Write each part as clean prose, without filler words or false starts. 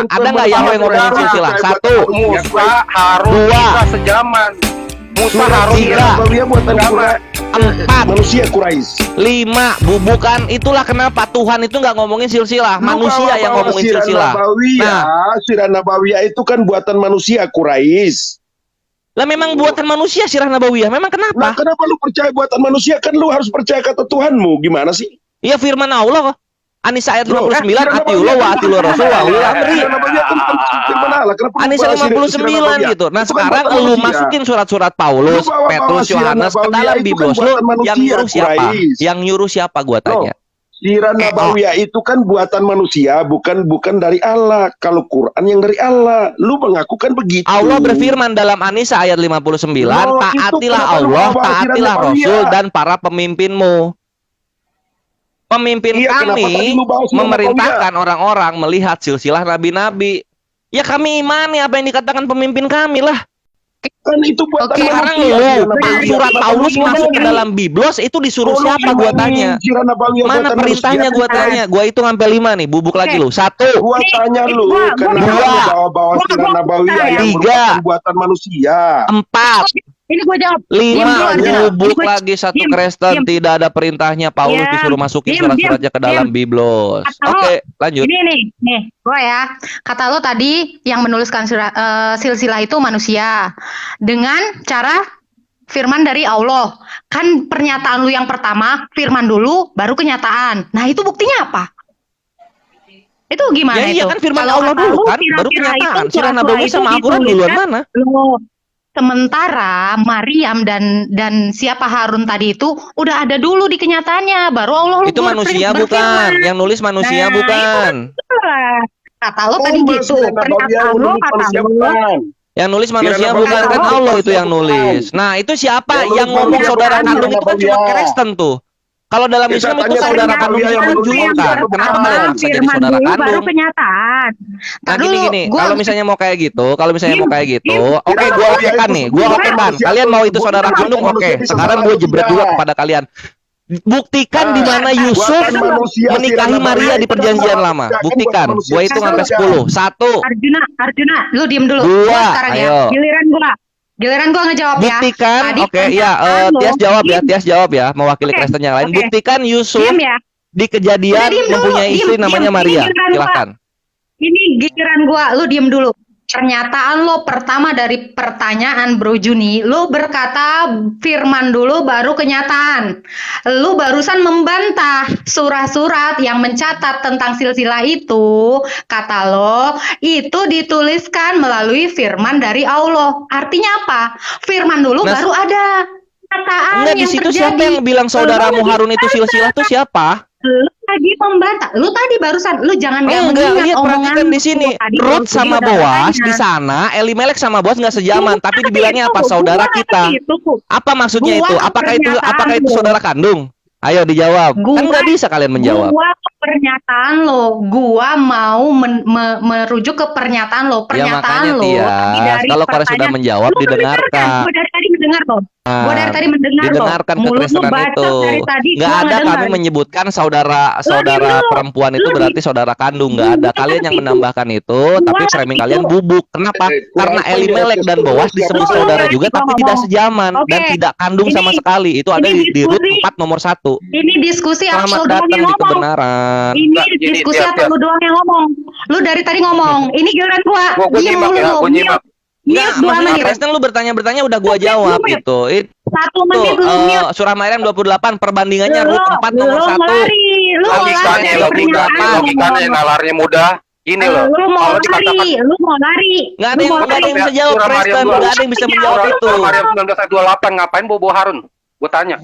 Ada nggak Yahweh ngomongin silsilah? Satu, Musa, Harun, dua, Musa sejaman. Musa, Surat Harun, tiga, Nabawiyah buatan empat, manusia Quraisy. lima. Bukan itulah kenapa Tuhan itu nggak ngomongin silsilah, manusia yang ngomongin Sirah silsilah. Nabawiyah, Sirah Nabawiyah itu kan buatan manusia Quraisy. Lah memang buatan manusia Sirah Nabawiyah. Memang Nah, kenapa? kenapa lu percaya buatan manusia? Kan lu harus percaya kata Tuhanmu. Gimana sih? Iya firman Allah kok. An-Nisa ayat Loh, 59, Sirah atiullah wa Nabawiyah atiullah rasul wa ulil amri. Sirah Nabawiyah kan firman Allah. Kenapa lu An-Nisa bawa Sirah 59 Nabawiyah? gitu. Nah Itu kan sekarang buatan lu manusia. masukin surat-surat Paulus, Lu bawa-bawa Petrus, Sirah Yohanes ke Nabawiyah dalam itu Biblos. kan Lu buatan manusia, yang nyuruh siapa? Quraisy. Yang nyuruh siapa gua tanya? Sirah Nabawiyah itu kan buatan manusia, bukan dari Allah. Kalau Quran yang dari Allah, lu mengaku kan begitu. Allah berfirman dalam An-Nisa ayat 59, Loh, itu taatilah kenapa lu Allah, bawa Sirah taatilah Nabawiyah? Rasul dan para pemimpinmu. Pemimpin Iya, kenapa tadi kami lu bawa Sirah memerintahkan orang-orang melihat silsilah nabi-nabi. Ya kami imani apa yang dikatakan pemimpin kami lah. Kan itu buatan Oke, Sekarang manusia. lu Sirah Nabawiyah. surat Paulus Kenapa masuk ke lu dalam Biblos itu disuruh Kalau siapa lu gua imani tanya? Sirah Nabawiyah Mana buatan perintahnya manusia? gua tanya? Gua hitung sampai 5 nih, bubuk lagi lu. 1, Gua tanya lu, kenapa Dua. lu bawa-bawa Sirah Nabawiyah yang Tiga. merupakan buatan manusia? 4, Ini gue jawab. 5, bubuk Gua- lagi satu Diam, Kristen diam. tidak ada perintahnya Paulus Diam, disuruh masukin diam, surat-suratnya ke dalam diam. Biblos. Atau- Oke, lanjut. Ini nih, gue ya. Kata lo tadi yang menuliskan silsilah itu manusia dengan cara firman dari Allah. Kan pernyataan lu yang pertama firman dulu, baru kenyataan. Nah itu buktinya apa? Itu gimana Ya itu? iya kan firman Kalau Allah kata dulu lu, kan, baru sirah-sirah kenyataan. itu, Sirah surat-surat Nabawiyah itu sama Al-Quran duluan dituliskan, mana? loh, sementara Maryam dan siapa Harun tadi itu udah ada dulu di kenyataannya, baru Allah lu Itu manusia berfirman. bukan, yang nulis manusia Nah, bukan. Itulah. Kata lo tadi Oh, gitu, Sirah Nabawiyah pernyataan lo menurut kata manusia lo. bukan. Yang nulis manusia Sirah bukan, Nabawiyah kan bukan. Allah itu yang nulis. Nah itu siapa Yang yang nulis ngomong manusia saudara bukan, kandung Sirah itu kan cuma Nabawiyah. Kristen tuh. Kalau dalam Ya, Islam saya itu tanya saudara Sirah kandung Nabawiyah yang yang nulis menjulukan. manusia Kenapa bukan. kalian bisa jadi Firman saudara dulu baru kandung? kenyataan. Nah gini, kalau misalnya mau kayak gitu, Diam. oke, gua okekan nih, gua okekan. Kalian mau itu saudara kandung, oke. Sekarang gua jebret juga kepada kalian. Buktikan di mana Yusuf Buatan manusia, menikahi Sirah Maria Nabawiyah di itu perjanjian kan lama. buatan Buktikan. manusia. Gua hitung sampai 10. 1, Arjuna, lu diem dulu. Dua, Gua sekarang ayo. ya. Giliran gua ngejawab ya. buktikan. Tadi Oke, ya, pernyataan lo, Tias jawab ya, mewakili Oke, Kristen yang lain. oke. Buktikan Yusuf Diem ya. di kejadian Udah, diem dulu, mempunyai istri diem, namanya diem. Maria. Ini giliran gua. Silakan. Ini giliran gua, lu diem dulu. Pernyataan lo pertama dari pertanyaan Bro Juni, lo berkata firman dulu baru kenyataan. Lo barusan membantah surah-surat yang mencatat tentang silsilah itu, kata lo, itu dituliskan melalui firman dari Allah. Artinya apa? Firman dulu Nah, baru ada kenyataan Enggak, di yang situ terjadi. siapa yang bilang saudaramu Lo Harun itu silsilah tuh siapa? Lu lagi membantah. Lu tadi barusan, lu jangan nggak Enggak, mengingat lihat omongan perhatikan di sini. tadi Ruth baru sama udah Boas tanya. di sana, Elimelek sama Boas nggak sejaman, tapi dibilangnya apa? Itu, Saudara gua kita. ngerti itu. Apa maksudnya Gua itu? Apakah itu pernyataan lo. saudara kandung? Ayo dijawab. Kan Gua- nggak bisa kalian menjawab. Gua pernyataan lo, gua mau merujuk ke pernyataan lo. Ya Pernyataan makanya lo Tias, dari kalau kalian sudah pertanyaan- menjawab Lu didengarkan. Gue dari tadi mendengar lo. Gue dari tadi mendengar lo. Didengarkan Mulut lu kekristenan bacot itu. dari tadi, Nggak gua ada ngedengar. kami menyebutkan saudara diem dulu. perempuan itu Lu berarti saudara kandung. Nggak ada. Kalian yang menambahkan itu, tapi framing itu. kalian bubuk. Kenapa? Karena Elimelek dan Boas disebut Lu saudara ngomong. juga, tapi tidak sejaman dan Oke. tidak kandung sama Ini- sekali. Itu ada ini di Rut diskusi. 4 nomor 1. Ini diskusi atau Selamat lu doang datang yang di ngomong? kebenaran. Ini Enggak, gini, diskusi Tias, atau lu doang yang ngomong? Lu dari tadi ngomong. Ini giliran gua. Gua Diem nyimak dulu ya, lu. gua nyimak. Enggak, 2 maksudnya menit. Kristen lu bertanya-bertanya udah gua Satu jawab menit. itu. 1 menit lu mute. Surah Maryam 28 perbandingannya Rut 4 nomor Lu 1. lari. Lu mau lari Logikanya, dari logikanya, pernyataan. logikanya nalarnya mudah. Ini loh. Lu mau Kalau lari. dikatakan Lu mau lari. Nggak ada Lu yang mau nggak ada yang lari. bisa jawab Surah Maryam Kristen, 2. nggak ada yang bisa menjawab Surah itu. Maryam 1928 ngapain bobo Harun? Gue tanya.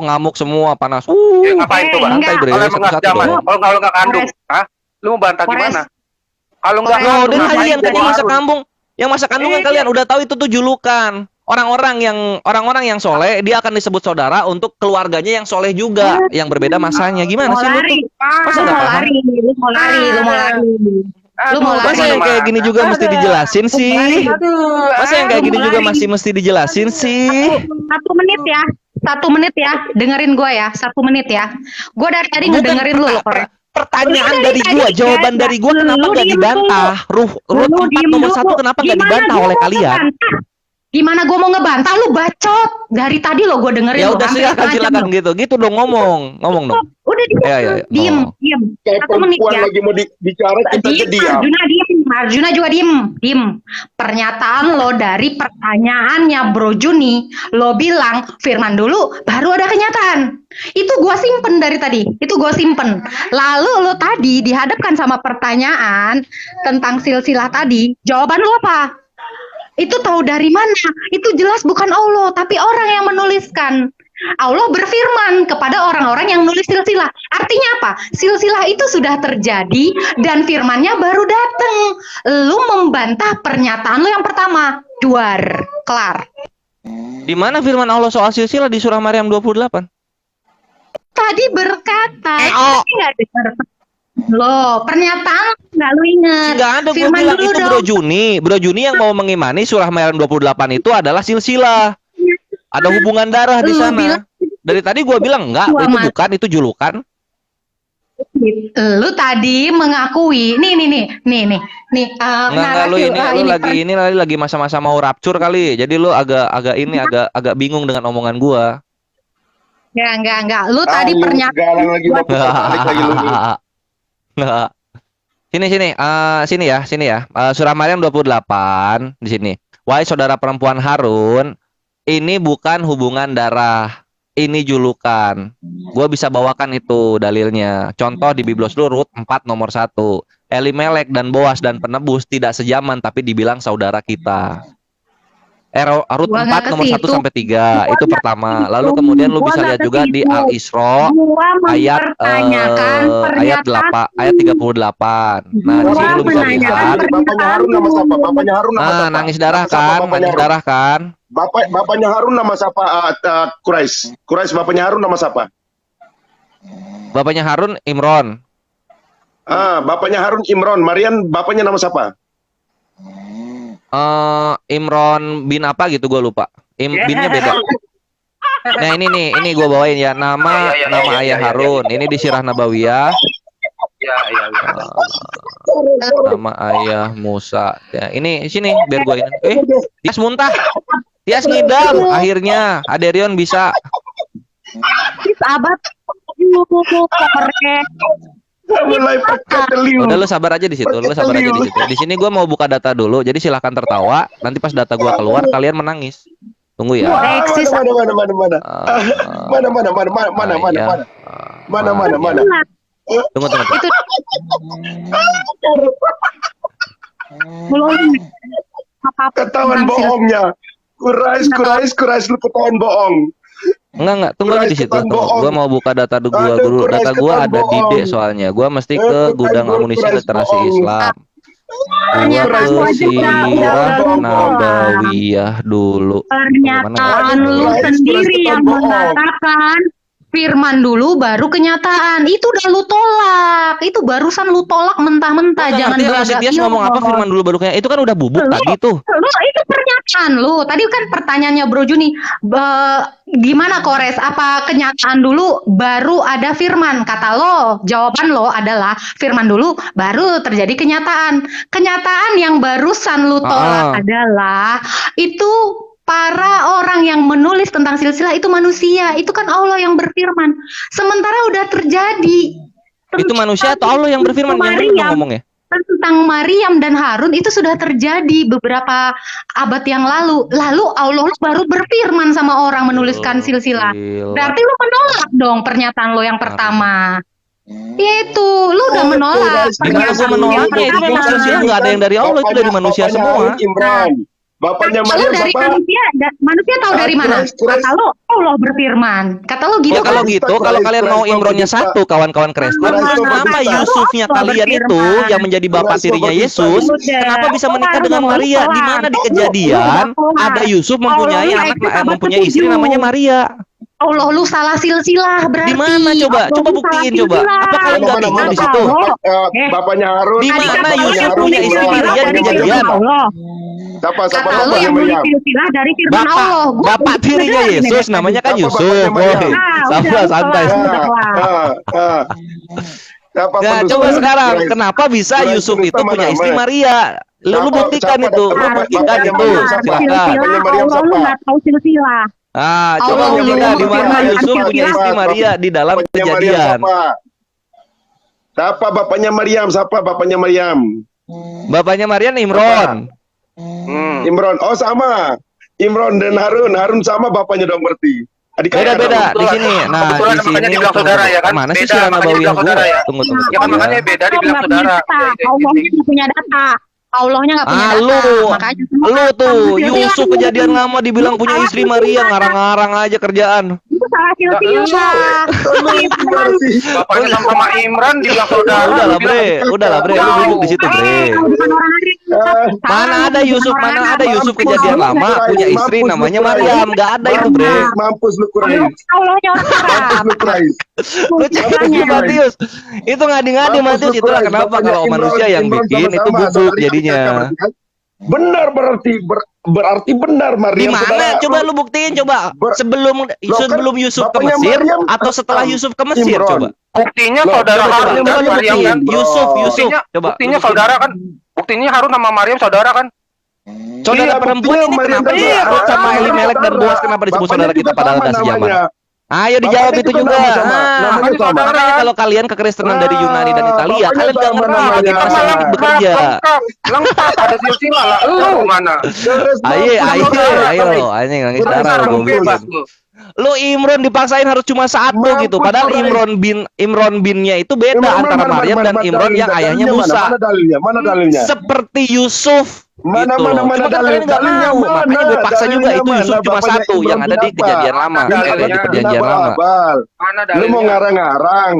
Ngamuk semua panas. Ya, ngapain tuh, Bang? Santai bre, Kalau emang nggak satu-satu zaman, dong. kalau nggak kandung, Kores. Lu mau bantah Kores. gimana? Kalau nggak Kores. Loh, kandung, dan ngapain kalian tadi bobo masa Harun? kambung. Yang masa kandungan kalian udah tahu itu tuh julukan. Orang-orang yang soleh dia akan disebut saudara untuk keluarganya yang soleh juga, yang berbeda masanya. Gimana Mau sih lu lari. tuh? Masa Lu nggak mau paham? lari. Lu mau lari. Lu mau lari. Lu mau lari. Masa yang kayak gini juga mesti dijelasin sih? Masa yang kayak gini juga masih mesti dijelasin sih? 1 menit ya. 1 menit ya. Dengerin gue ya. 1 menit ya. Gue dari tadi ngedengerin lu. Pertanyaan Udah dari tadi gua, kan, jawaban dari gua kenapa lu nggak diem dibantah? Ruh Lu tempat diem nomor dulu. 1 kenapa nggak Gimana dibantah gua oleh mau kalian? ngebantah? Gimana gue mau ngebantah? Lu bacot dari tadi lo gue dengerin Ya lo udah hampir silakan setengah jam silakan lo. gitu. Gitu dong ngomong dong. Udah Ya ya. Ya. diem, Oh. diem. Kayak 1 menit perempuan ya. lagi mau bicara kita aja Diem, diam. Arjuna juga diem. Pernyataan lo dari pertanyaannya Bro Juni, lo bilang firman dulu, baru ada kenyataan. Itu gua simpen dari tadi. Lalu lo tadi dihadapkan sama pertanyaan tentang silsilah tadi, jawaban lo apa? Itu tahu dari mana? Itu jelas bukan Allah, tapi orang yang menuliskan. Allah berfirman kepada orang-orang yang nulis silsilah. Artinya apa? Silsilah itu sudah terjadi dan firmannya baru datang. Lu membantah pernyataan lu yang pertama. Duar. Kelar. Di mana firman Allah soal silsilah di surah Maryam 28? Tadi berkata, oh. nggak dengar. Loh, pernyataan nggak lu inget. Enggak ada, gue Firman bilang dulu itu dong. Bro Juni yang mau mengimani surah Maryam 28 itu adalah silsilah. Ada hubungan darah di Lu sana. bilang- Dari tadi gue bilang enggak, Gua itu mah- bukan, itu julukan. Lu tadi mengakui. Nih. Enggak, lu ini lagi masa-masa mau rapcur kali. Jadi lu agak bingung dengan omongan gua. Enggak. Lu tadi Lu pernyataan. sekarang lagi mau balik lagi lu. Nggak. Sini ya. Surah Maryam 28 di sini. Wahai saudara perempuan Harun, ini bukan hubungan darah, ini julukan. Gua bisa bawakan itu dalilnya. Contoh di Biblos Rut 4 nomor 1. Elimelek dan Boas dan penebus tidak sejaman tapi dibilang saudara kita. Rut Gua 4 nggak ke nomor 1 situ. sampai 3 itu pertama. Lalu kemudian lu Gua bisa nggak lihat ke juga di situ. Al-Isra Gua ayat mempertanyakan ayat pernyataan. 8 ayat 38. Nah, di Gua sini lu bisa menanyakan lihat. Bapaknya Harun nama siapa? Bapaknya Harun nama Nah, siapa? nangis darah Nama siapa kan? bapaknya Nangis Harun? darah kan? Bapaknya Harun nama siapa? Quraisy bapaknya Harun nama siapa? Bapaknya Harun Imron. Bapaknya Harun Imron. Maryam bapaknya nama siapa? Imron bin apa gitu gue lupa. Binnya beda. Nah, ini gue bawain ya nama ayah Harun. Ini di Sirah Nabawiyah. Ya. Nama ayah Musa. Ya, ini sini biar gue ini. Tias muntah. Tias ngidam. Akhirnya Aderion bisa. Sahabat. Mulai pakai teliu. Udah lu sabar aja di situ. Di sini gue mau buka data dulu. Jadi silahkan tertawa. Nanti pas data gue keluar kalian menangis. Tunggu ya. Eksis. Mana? Tunggu. Itu belum apa-apa. Ketahuan bohongnya. Quraisy lu ketahuan bohong. Enggak, tunggu aja di situ. Quraisy Tunggu. Gua mau buka data dulu. Aduh, Data Quraisy gua ketan ada di D bohong. soalnya. Gua mesti ke gudang amunisi Quraisy literasi bohong. Islam. Gua Quraisy ke bohong. Sirah Bohong. Nabawiyah dulu. Pernyataan lu Quraisy sendiri ketan yang bohong. mengatakan firman dulu baru kenyataan. Itu udah lu tolak. Itu barusan lu tolak mentah-mentah. Jangan Nanti beragak Tias ngomong apa firman dulu baru kayak itu kan udah bubuk tadi tuh. Lu itu pernyataan lu. Tadi kan pertanyaannya Bro Juni, gimana Kores? Apa kenyataan dulu baru ada firman? Kata lo, jawaban lo adalah firman dulu baru terjadi kenyataan. Kenyataan yang barusan lu tolak adalah itu para orang yang menulis tentang silsilah itu manusia. Itu kan Allah yang berfirman. Sementara udah terjadi. Itu manusia atau Allah yang berfirman? Yang bener dong ngomongnya. Tentang Maryam dan Harun itu sudah terjadi beberapa abad yang lalu. Lalu Allah baru berfirman sama orang menuliskan silsilah. Berarti lu menolak dong pernyataan lo yang pertama. Itu lu udah menolak. Gimana gua menolaknya? Itu memang silsilah nggak ada yang dari Allah, itu dari manusia Bapaknya semua. Harun Imran. Bapaknya Lu Maryam dari siapa? manusia tahu dari mana? Quraisy. Kata lo Allah berfirman. Kata lo gitu Ya kalau kan? gitu, kalau kalian mau Imronnya satu, kawan-kawan Kristen, kenapa Yusufnya kalian itu yang menjadi bapak tirinya Yesus, kenapa bisa menikah dengan Maria? Di mana di Kejadian ada Yusuf mempunyai istri namanya Maria? Allah lu salah silsilah berarti. Di mana coba? Coba buktiin coba. Apa kalian nggak tinggal di situ? Bapaknya Harun. Di mana bapaknya Yusuf Harun punya istri Imran. Maria di Kejadian? Siapa Kata lu bapaknya yang nulis Maryam? silsilah dari firman Allah. Gua Bapak tirinya Yesus namanya kan Siapa Yusuf. bapaknya Maryam? Woi, sabar santai. Ah, ah. Siapa Nah, pendusta? coba sekarang, Quraisy. kenapa bisa Quraisy Yusuf pendusta itu punya mana? istri Mana? Maria? Lu Siapa- buktikan siapa itu, lu bapaknya buktikan Maryam? itu. Bapaknya siapa? Silakan. Bapaknya Maryam Allah lu siapa? nggak tahu silsilah. Ah, coba Allah, buktikan lu di mana firman Yusuf Al-Quran. punya istri Maria di dalam Bapaknya Maryam Kejadian. siapa? Siapa bapaknya Maryam? Siapa bapaknya Maryam? Bapaknya Maria Imron. Imron. Oh sama. Imron dan Harun. Harun sama bapaknya dong berarti. Adik kakak Beda-beda dong. di sini. Nah, Kebetulan di makanya sini dibilang saudara ya kan? Mana sih Beda, Sirana makanya Bawi dibilang yang saudara ya. Tunggu. Ya kan makanya beda dibilang nggak punya saudara. data. Ya, itu. Allahnya nggak punya data. Allahnya nggak punya Ah, data. lu Makanya semua tuh silsilah Yusuf itu Kejadian Lama dibilang Lu punya salah istri silsilah. Maria, ngarang-ngarang aja kerjaan. Itu salah silsilah. Gimana sih? Bapaknya sama Imran dibilang saudara. Udahlah, Bre. Udahlah, Bre. Lu duduk di situ, Bre. Bukan orang lain. Mana ada Yusuf, mana ada Yusuf Kejadian Lama punya istri Mampus, namanya lu, Maryam, nggak ada itu, Bre. Mampus lu Quraisy. Allahnya orang Mampus Arab. lu Quraisy. Lu cek lagi Matius. Itu ngadi-ngadi Mampus Matius, lu, itulah Quraisy. kenapa Bapaknya kalau Imran- manusia yang Imran bikin itu sama-sama, bubuk saudari jadinya. kakak berarti kan? Benar berarti benar Di Maryam mana? saudara. Coba lu buktiin coba. Ber- Sebelum kan sebelum Yusuf ke bapaknya Mesir Maryam, atau setelah Yusuf ke Mesir Imran. coba. Buktinya Loh, saudara coba, Harun coba, dan coba Maryam buktiin. kan? Yusuf, Buktinya, coba. buktinya Lu saudara kan? Buktinya Harun sama Maryam saudara kan? Saudara Iya, perempuan buktinya ini Maryam kenapa dan disebut saudara. sama Elimelek dan Boas kenapa disebut Bapaknya saudara kita juga padahal sama nggak sejaman? namanya. Ayo dijawab Bapaknya itu juga. sama-sama. Namanya sama. Makanya kalau kalian kekristenan dari Yunani dan Italia, Bapaknya kalian nggak sama ngerti namanya. bagaimana Sama. saling bekerja. Lengkap ada silsilah lah. Lu mana? Ayo, anjing nangis darah lu gua Bebas bikin. lu. Lu Imron dipaksain harus cuma satu Mampus, gitu. Padahal Quraisy. Imron binnya itu beda antara Maryam dan Imron yang ayahnya Musa. Mana dalilnya? Mana dalilnya? Seperti Yusuf. Mana gitu mana loh. mana Cuma kan dalil kalian nggak dalilnya mau, mana? makanya gue paksa juga Dalilnya itu Yusuf mana? cuma Bapaknya satu Imran yang ada bin di Abbas. Kejadian Lama. Ada Yang ada di dalilnya. Perjanjian Bin Lama. Abbas. Mana Lu dalilnya? mau ngarang-ngarang.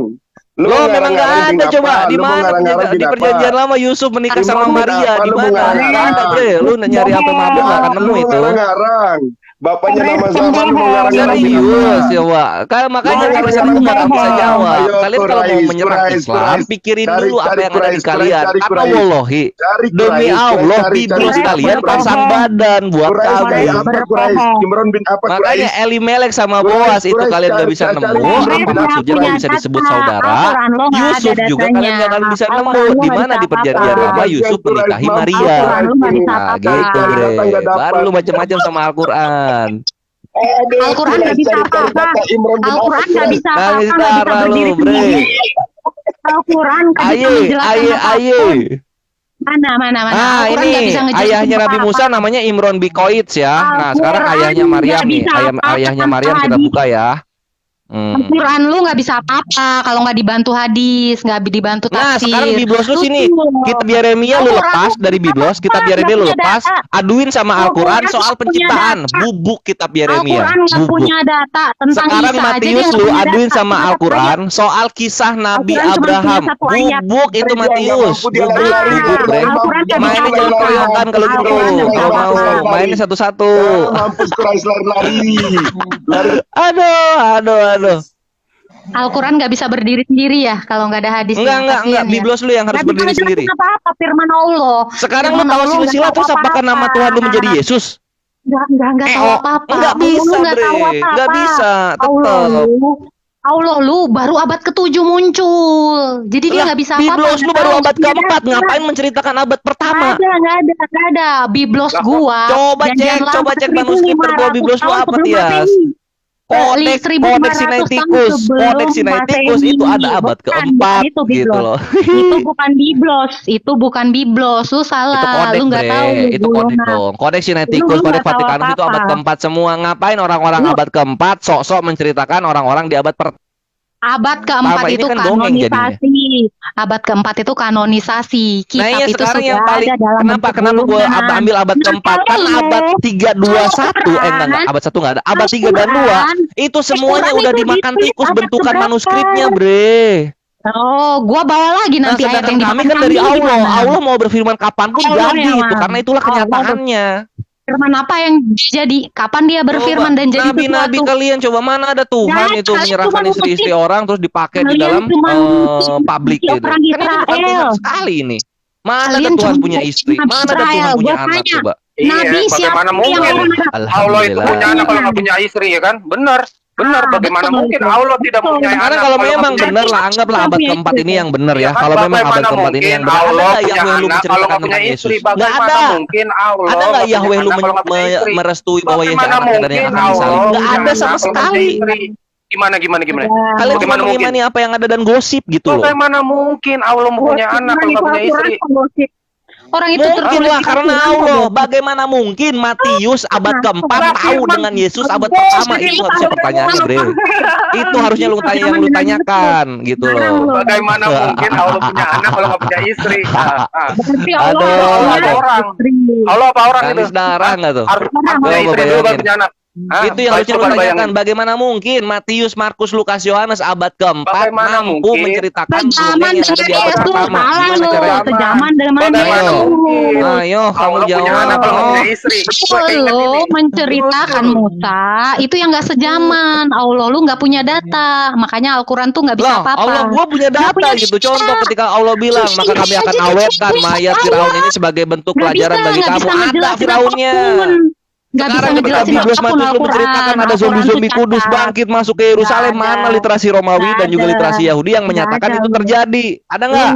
Lu Lo mau memang nggak ngarang-ngarang ada bin coba apa? di Lu mau mana ngarang-ngarang bin di apa? Perjanjian Lama Yusuf menikah Imran sama bin Maria apa? di Lu mau mana? ngarang-ngarang. Nggak ada bre. Lu nyari sampai mabuk nggak akan nemu Lu mau itu. ngarang-ngarang. Bapaknya nama zaman lu mau ngarang-ngarang bin apa? Serius ya Wak. Kayak makanya Lu Kristen mau tuh nggak ngarang-ngarang bisa bin apa? jawab. Ayo, Kalian kalau mau Quraisy, menyerang Quraisy, Islam, Quraisy. pikirin Cari- dulu apa cari yang ada di Quraisy, kalian. cari Kata Quraisy. wallahi. Cari Demi Quraisy, Allah, cari Biblos Quraisy. kalian pasang badan buat Quraisy kami. kayak apa Quraisy? Imran bin apa Makanya Quraisy? Elimelek sama Quraisy, Boas itu Quraisy, kalian nggak cari- bisa cari nemu. Imran Apa bin Abi maksudnya Quraisy. bisa disebut saudara? Al-Quran lo nggak Yusuf ada juga datanya. kalian nggak akan bisa nemu Al-Quran lo di nggak mana bisa di Perjanjian apa-apa. Lama Yusuf menikahi Maria. Al-Quran lu nggak bisa Nah, apa-apa. gitu bre. Data nggak dapat. Baru lu macam-macam sama Al-Quran. Aduh, Al-Quran nggak bisa cari apa-apa. data Imran bin Al-Quran Abi nggak Quraisy. bisa Nangis apa-apa, nggak bisa darah lu berdiri bre. sendiri. Al-Quran nggak bisa Aye, menjelaskan aye, aye. apapun. Mana. Ah Al-Quran nggak bisa ini ngejelasin ayahnya Nabi apa-apa. Musa namanya Imron bin Qoits ya. Nah sekarang Al-Quran ayahnya Maryam nggak nih. bisa apa-apa Ayahnya Maryam kita hadis. buka ya. Al-Quran lu nggak bisa apa-apa kalau nggak dibantu hadis, nggak dibantu Nah tafsir. sekarang Biblos lu sini. Tuh. Kitab Yeremia lu lepas dari Biblos. Kitab Yeremia lu lepas. Aduin sama Al-Quran soal penciptaan. Bubuk kitab Yeremia. Al-Quran nggak Bubuk. punya data tentang Sekarang Isa aja Matius dia nggak lu punya aduin data. sama Al-Quran soal kisah Nabi Al-Quran cuma punya Abraham. satu ayat. Bubuk itu Matius. Bubuk bre. Al-Quran nggak Mainnya bisa jangan apa-apa. keroyokan kalau gitu. Al-Quran nggak bisa Kalau mau apa-apa. mainnya satu-satu. Mampus Quraisy lari-lari. Lari. Aduh. Al-Quran nggak bisa berdiri sendiri ya kalau nggak ada hadisnya. Enggak. kasihan ya. Biblos lu yang harus Nggak bisa berdiri ngejelasin sendiri. apa-apa firman Allah. Sekarang lu Firman tahu Allah nggak silsilah tahu terus apakah nama apa-apa. Tuhan lu menjadi Yesus? Nggak tahu apa-apa. Enggak Allah bisa, lu nggak bre. tahu apa-apa. Enggak bisa, Allah tetap. lu baru abad ke-7 muncul. Jadi dia Lah, nggak bisa apa-apa. Biblos lu nggak baru tahu. abad keempat, ngapain menceritakan abad pertama? Nggak ada. Biblos gua. Coba cek manuskrip terbawa Biblos lu apa Tias? Kodeks Sinaiticus itu ada abad keempat gitu loh. Itu bukan Biblos. Lu salah. Itu kodek Lu nggak bre, tahu. itu kodek dong. Kodeks Sinaiticus, Lu kodeks nggak tahu Vatikanus itu abad apa-apa. keempat semua. Ngapain orang-orang abad keempat sok-sok menceritakan orang-orang di abad pertama? Abad keempat Ini itu kan dongeng jadinya. kanonisasi. Abad keempat itu kanonisasi. Nah Kitab iya itu sekarang sudah yang paling ada dalam kenapa bentuk gue gulungan. ambil abad keempat kan abad 321 enggak abad 1 enggak ada abad 3 dan 2 itu semuanya Al-Quran udah itu dimakan ditulis tikus abad bentukan keberapa? manuskripnya bre. Oh, gua bawa lagi Nah nanti ayat sedangkan yang kami dimakan kan dari kambing Allah gimana? Allah mau berfirman kapanpun Allah jadi yang itu mana? karena itulah Allah kenyataannya. Firman apa yang jadi? Kapan dia berfirman dan jadi nabi-nabi sesuatu? kalian coba mana ada Tuhan Ya, itu kalian menyerahkan cuma istri-istri mengutip. orang terus dipakai di Kalian dalam cuma mengutip publik isi gitu. orang Kan itu bukan Israel. Tuhan sekali ini. Mana ada Kalian Tuhan cuma punya mengutip istri? Nabi Mana ada Tuhan Israel. punya Gua anak tanya. coba? Iya, Nabi siapa bagaimana yang mungkin? orang Allah itu punya anak kalau nggak punya istri ya kan? Benar. Benar, bagaimana betul mungkin itu. Allah tidak Betul. punya Karena anak kalau nggak memang punya benar istri? lah, anggaplah Nggak abad punya keempat istri. ini yang benar Ya ya. kan, Kalau memang abad bagaimana keempat ini mungkin yang benar, ada Allah nggak punya Yahweh lu anak kalau menceritakan nggak punya tentang istri? Yesus? Nggak Bagaimana ada. mungkin Allah Ada nggak nggak punya Yahweh lu anak kalau nggak punya istri? merestui bahwa Yesus Bagaimana anaknya dan mungkin yang akan disalib? Allah Nggak punya ada anak sama kalau nggak punya sekali. istri? Gimana? Udah, Kalian cuma Bagaimana mungkin? mengimani apa yang ada dan gosip gitu loh. Bagaimana mungkin Allah punya anak kalau nggak punya istri? Orang itu Mungkin lah tertulis karena Allah. Bagaimana mungkin Matius abad keempat tahu dengan Yesus abad pertama? Itu harusnya pertanyaannya, Bre. Itu harusnya lu tanya yang lu tanyakan gitu loh. Bagaimana mungkin Allah punya anak kalau nggak punya istri? Berarti Aduh, Allah aduh. orang. Allah apa orang itu? Nangis darah nggak tuh? Harus punya Coba istri dulu baru bayangin. punya anak. Itu yang harusnya lu Coba tanyakan. bayangin. Bagaimana mungkin Matius, Markus, Lukas, Yohanes abad keempat Bagaimana mampu mungkin? menceritakan Sejaman dongeng yang ada dengan di abad Yesus, pertama? salah Gimana lo. caranya? Sejaman dengan Bagaimana Ayo. mungkin? Ayo kamu Allah punya anak kalau nggak jawab. punya istri. Gua ingat Lo ini. menceritakan Musa itu yang nggak sejaman. Allah lu nggak punya data, makanya Al-Quran tuh nggak bisa Loh, apa-apa. Allah gua punya Nggak data punya gitu. data. Contoh ketika Allah bilang, maka kami akan awetkan mayat Firaun ini sebagai bentuk Nggak pelajaran bisa, bagi nggak kamu. bisa Ada ngejelasin Firaunnya. apapun. Nggak bisa Sekarang ketika ngejelasin Biblos apapun Matius lu Al-Quran. menceritakan ada Al-Quran zombie-zombie tuh kudus cacat. bangkit masuk ke Yerusalem, Nggak mana ada. literasi Romawi Nggak dan juga ada. literasi Yahudi yang menyatakan Nggak itu ada. terjadi? Ada Lu nggak?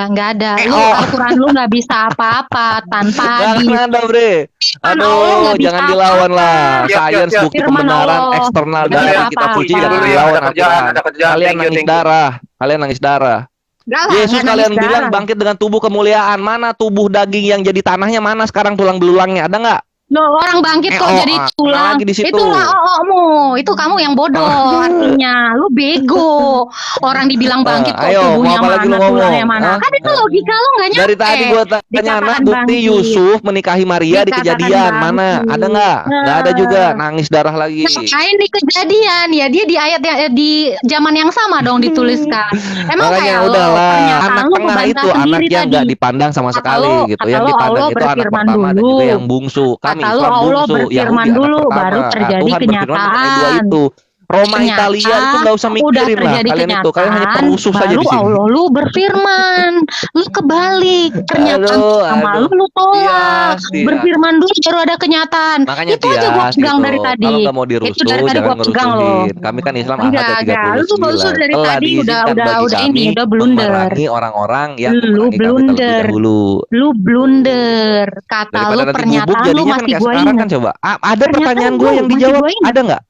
nggak ada. Lu Oh. Al-Quran lu nggak bisa apa-apa tanpa Nggak hadis. akan ada, Bre. Allah Aduh, nggak bisa jangan dilawan lah. Siap, siap, Sains siap. bukti Firman pembenaran Allah. eksternal Benar dari ya. yang kita Apa-apa. puji Tunggu jangan dulu ya, dilawan ada kerjaan, Al-Quran. ada kerjaan. Kalian Thank you, nangis thank you. darah. Kalian nangis darah. Nggak lah, Yesus nggak kalian nangis bilang darah. bangkit dengan tubuh kemuliaan. Mana tubuh daging yang jadi tanahnya? Mana sekarang tulang belulangnya? Ada nggak? Loh, orang bangkit kok jadi tulang. lagi di situ. Itulah oh-ohmu. Itu kamu yang bodoh artinya. Lu bego. Orang dibilang bangkit kok ayo, tubuhnya mau apa lagi mana, lu tulangnya ngomong? mana. Hah? Kan itu logika lu nggak nyampe. Dari tadi gua tanya Dikatakan anak bukti bangkit. Yusuf menikahi Maria di Dikatakan kejadian mana? bangkit. Ada nggak? Nggak ada juga. Nangis darah lagi. Ngapain di kejadian ya, dia di ayat yang di zaman yang sama dong dituliskan. Emang Makanya kayak lo udahlah, pernyataan anak lu tengah ngebantah itu sendiri anak yang tadi. nggak dipandang sama Kata sekali lo- gitu. kata Yang lo dipandang Allah itu anak berfirman pertama dan dulu. juga yang bungsu. Kami Kata lo Islam Allah bungsu, berfirman Yahudi anak dulu, pertama. baru terjadi Tuhan berfirman mengenai dua kenyataan. itu. Roma Ternyata Italia itu nggak usah udah mikirin lah terjadi kalian itu. Kalian hanya kenyataan, perusuh saja baru di sini. Allah lu berfirman, lu kebalik, pernyataan Aduh, sama aduh. lu tolak, Tias. berfirman dulu baru ada kenyataan. Makanya Itu aja gua Tias pegang gitu. dari tadi. Kalau nggak mau Itu dirusuh, dari tadi jangan gua pegang loh. ngerusuhin. Kami kan Islam ahad Enggak, ayat lu baru 39. dari Telah tadi diizinkan bagi udah kami ini, udah blunder. memerangi orang-orang yang Lu memerangi kami terlebih blunder. dahulu. Lu blunder, kata Daripada lu nanti pernyataan bubuk lu jadinya kan masih kayak gua sekarang ingat. kan coba. Ada Pernyataan pertanyaan gue gua yang masih dijawab. gua ingat. Ada nggak?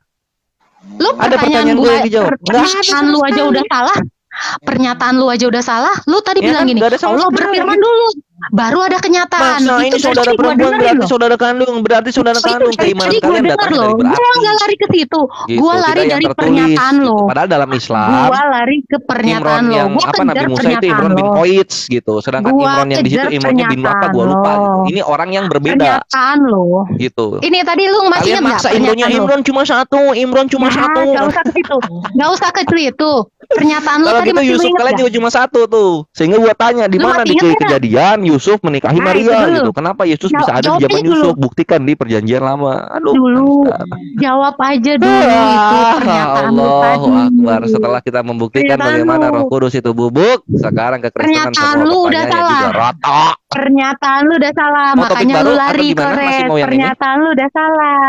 Lu Ada pertanyaan gue yang dijawab. Nggak ada pernyataan sama lu aja sekali. udah salah. Pernyataan lu aja udah salah. Lu tadi Ya bilang kan, gini, nggak ada sama Allah sekali. berfirman dulu, baru ada kenyataan. Masa ini Itu saudara tadi gua perempuan dengerin berarti loh. saudara kandung, berarti saudara Itu kandung. dari Keimanan tadi gua kalian dengar datangnya loh. dari Gua berarti. nggak lari ke situ. Gitu, Gua lari tidak yang dari tertulis, pernyataan gitu. lo. Padahal dalam Islam Gua lari ke pernyataan Imron lo. yang Gua apa Nabi kejar Musa itu pernyataan Imron bin lo. Qoits gitu. Sedangkan Gua Imron yang di situ kejar Imronnya bin apa gua lupa gitu. pernyataan Ini orang yang berbeda Pernyataan lo. gitu. Ini tadi lu masih Kalian ingat nggak maksa Imronnya pernyataan lo? Imron cuma satu, Imron cuma Nah, satu. nggak usah ke situ. Nggak usah ke situ. Pernyataan lu Kalau tadi gitu masih lu Yusuf ingat kalian nggak? juga cuma satu tuh. Sehingga gua tanya di Lu mana masih di ingat nggak? kejadian Yusuf menikahi Nah, itu Maria dulu. gitu. Kenapa Yesus bisa ada di Jawab zaman aja dulu. Yusuf? Buktikan di perjanjian lama. Aduh. Dulu jawab aja dulu itu pernyataan lu Allahu tadi. Akbar. Setelah kita membuktikan Pernyataan bagaimana lu. Roh Kudus itu bubuk, sekarang kekristenan Pernyataan semua lu udah pertanyaannya salah. juga rotok. Pernyataan lu udah salah, Mau topik makanya baru lu atau lari ke gimana? Masih red. mau yang ini? Pernyataan lu udah salah.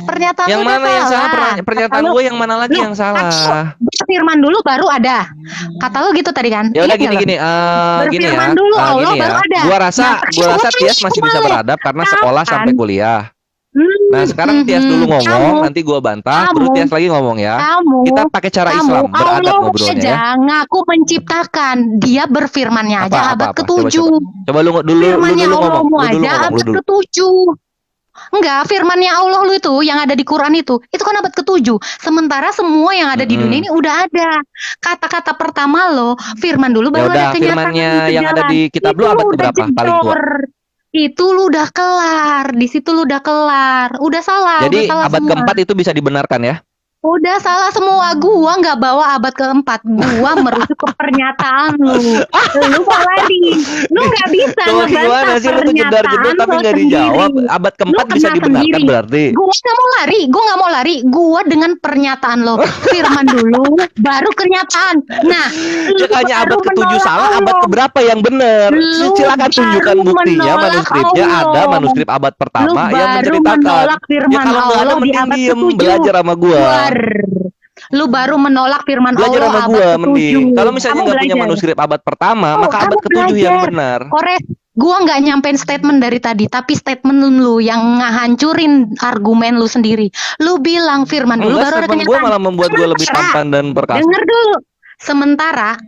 Pernyataan Yang lu udah mana yang salah? Pernyataan Kata lu, gue yang mana lagi lu- yang salah? Berfirman dulu baru ada. Kata lu gitu tadi kan? Ya udah Ingat nggak lu? gini gini ya. Berfirman dulu, Allah Gini ya. baru ada. Gua rasa Nah, Tias masih bisa kembali. beradab karena sekolah Kapan? sampai kuliah. Nah, sekarang Tias dulu ngomong, nanti gua bantah, baru Kamu. Tias lagi ngomong ya. Kamu Kita pakai cara Islam, beradab Allah ngobrolnya aja ya. ngaku menciptakan, dia berfirmannya aja abad Apa? Coba, ke-7. Coba lu Firmannya dulu ngomong, Allahmu lu dulu aja ngomong, lu abad dulu. ke-7. Enggak, firmannya Allah lu itu yang ada di Quran itu kan abad ke-7. Sementara semua yang ada di dunia ini udah ada. Kata-kata pertama lo, firman dulu Ya baru udah, ada kenyataan firmannya itu yang ada jalan. di kitab lu Itu abad udah keberapa paling tua? jedor. Itu lu udah kelar, di situ lu udah kelar. Udah salah, Jadi udah salah abad semua. keempat itu bisa dibenarkan ya? Udah salah semua. Gua nggak bawa abad keempat. Gua merujuk ke pernyataan lu. Lu mau lari. Lu nggak bisa Tuh, gimana ngebantah sih lu tuh jedar-jedar pernyataan tapi lu nggak sendiri. dijawab. Abad keempat Lu bisa kena dibenarkan sendiri. berarti. Gua nggak mau lari. Gua nggak mau lari. Gua dengan pernyataan lo. Firman dulu, baru kenyataan. Nah, lu Makanya abad baru ke-7 menolak salah, abad Allah. keberapa yang benar? Lu Silakan tunjukkan baru buktinya, menolak manuskripnya ada, Allah. manuskrip abad Lu pertama yang baru menceritakan. menolak Ya firman kalau nggak ada Allah di mending abad diem, ke-7. belajar sama gua. Keluar. Lu baru menolak firman Belajar Allah sama abad gua ke-7. mending. Kalau misalnya Kamu nggak punya belajar. manuskrip abad pertama, Oh, maka kamu abad ke-7 yang belajar. benar. Kores, gua nggak nyampein statement dari tadi, tapi statement lu yang ngehancurin argumen lu sendiri. Lu bilang firman dulu Enggak, baru ada statement gua kenyataan. malah membuat gua lebih tampan dan perkasa. Dengar dulu.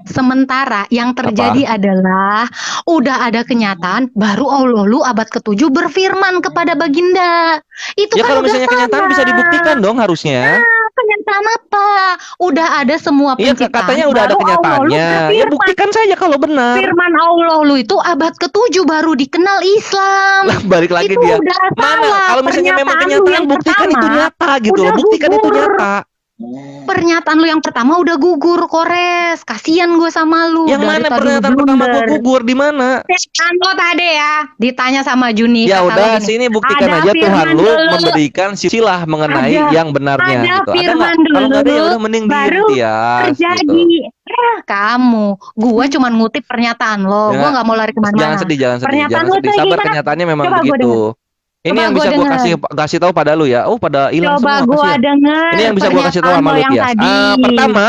Sementara yang terjadi adalah udah ada kenyataan, baru Allah lu abad ke-7 berfirman kepada Baginda. Itu Ya kan kalau udah misalnya kenyataan salah. bisa dibuktikan dong harusnya. Kenyataan apa? Udah ada semua Iya penciptaan. katanya udah ada baru Allah lu kenyataannya. Ya berfirman. buktikan saja kalau benar. Firman Allah lu itu abad ke-7 baru dikenal Islam. Lah balik lagi Itu dia. udah Mana salah. kalau misalnya memang Pernyataan lu kenyataan yang buktikan itu pertama nyata gitu udah loh. Buktikan itu gugur. nyata. Pernyataan lu yang pertama udah gugur, Kores. Kasian gue sama lu. Yang Dari mana tadi lu pernyataan pertama gua blunder. gugur di mana? Kan lo tadi ya ditanya sama Juni. Ya kata lo udah gini, sini buktikan ada aja Tuhan firman lu dulu. memberikan silsilah mengenai Ada- yang benarnya ada gitu. Ada firman nggak? Kalau nggak ada ya dulu, udah mending diem baru Tias terjadi. gitu. Kamu, gua cuman ngutip pernyataan lo. Ya, Gua nggak mau lari Jangan kemana-mana. sedih, jangan sedih, Pernyataan jangan lu sedih. tuh Sabar, gimana? kenyataannya memang Coba gua begitu. Ini Coba yang gua bisa gua denger. kasih tahu pada lu ya. Oh, pada hilang Coba semua gua kasihan. denger. Ini yang bisa gua kasih tahu pernyataan sama lo lu yang Tias. tadi. Pertama,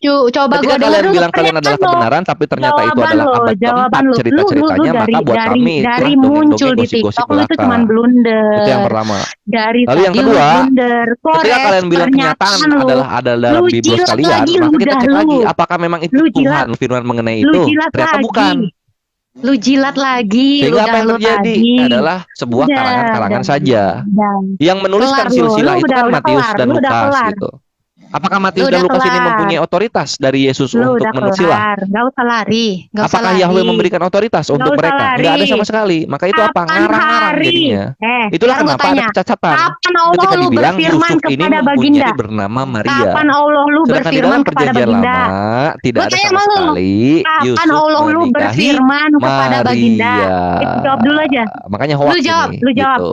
Coba ketika gua denger kalian dulu bilang kalian adalah pernyataan lo. kebenaran, tapi ternyata itu Jawaban adalah lo, abad jawaban keempat lo. cerita-ceritanya, Lu maka buat kami dari itulah muncul dongeng-dongeng di gosip-gosip TikTok lu itu belaka. cuman blunder. Itu yang pertama. Dari Lalu yang tadi lu kedua, blunder. Ketika Kores, kalian bilang kenyataan pernyataan lu. adalah dalam Lu biblos jilat kalian, lagi maka kita ludah cek lu. lagi apakah memang itu Lu Tuhan firman mengenai Lu itu. jilat Ternyata lagi. bukan. Lu jilat lagi Sehingga apa ludah yang lu terjadi tadi. adalah sebuah Udah, karangan-karangan udah, saja. udah. Yang menuliskan Kelar lu. silsilah Lu itu udah kan Matius kelar. dan Lu udah Lukas kelar. gitu. Apakah Matius Lu dan udah Lukas ini kelar. mempunyai otoritas dari Yesus Lu untuk udah menusilah? kelar. Gak usah lari. Gak usah Apakah lari. Yahweh memberikan otoritas untuk usah mereka? lari. Enggak ada sama sekali. Maka itu apa? Kapan Ngarang-ngarang hari? jadinya. Itulah Sekarang gua kenapa ada tanya. kecacatan. Kapan Allah Ketika lu dibilang berfirman Yusuf ini kepada Baginda? mempunyai bernama Maria. Kapan Allah lu Sedangkan di berfirman dalam kepada perjanjian Baginda? lama tidak Gua ada tanya sama sama lu. sekali Kapan Yusuf Allah lu menikahi berfirman kepada Baginda? Maria. Itu jawab dulu aja. Makanya hoax Lu jawab, ini, lu jawab. gitu.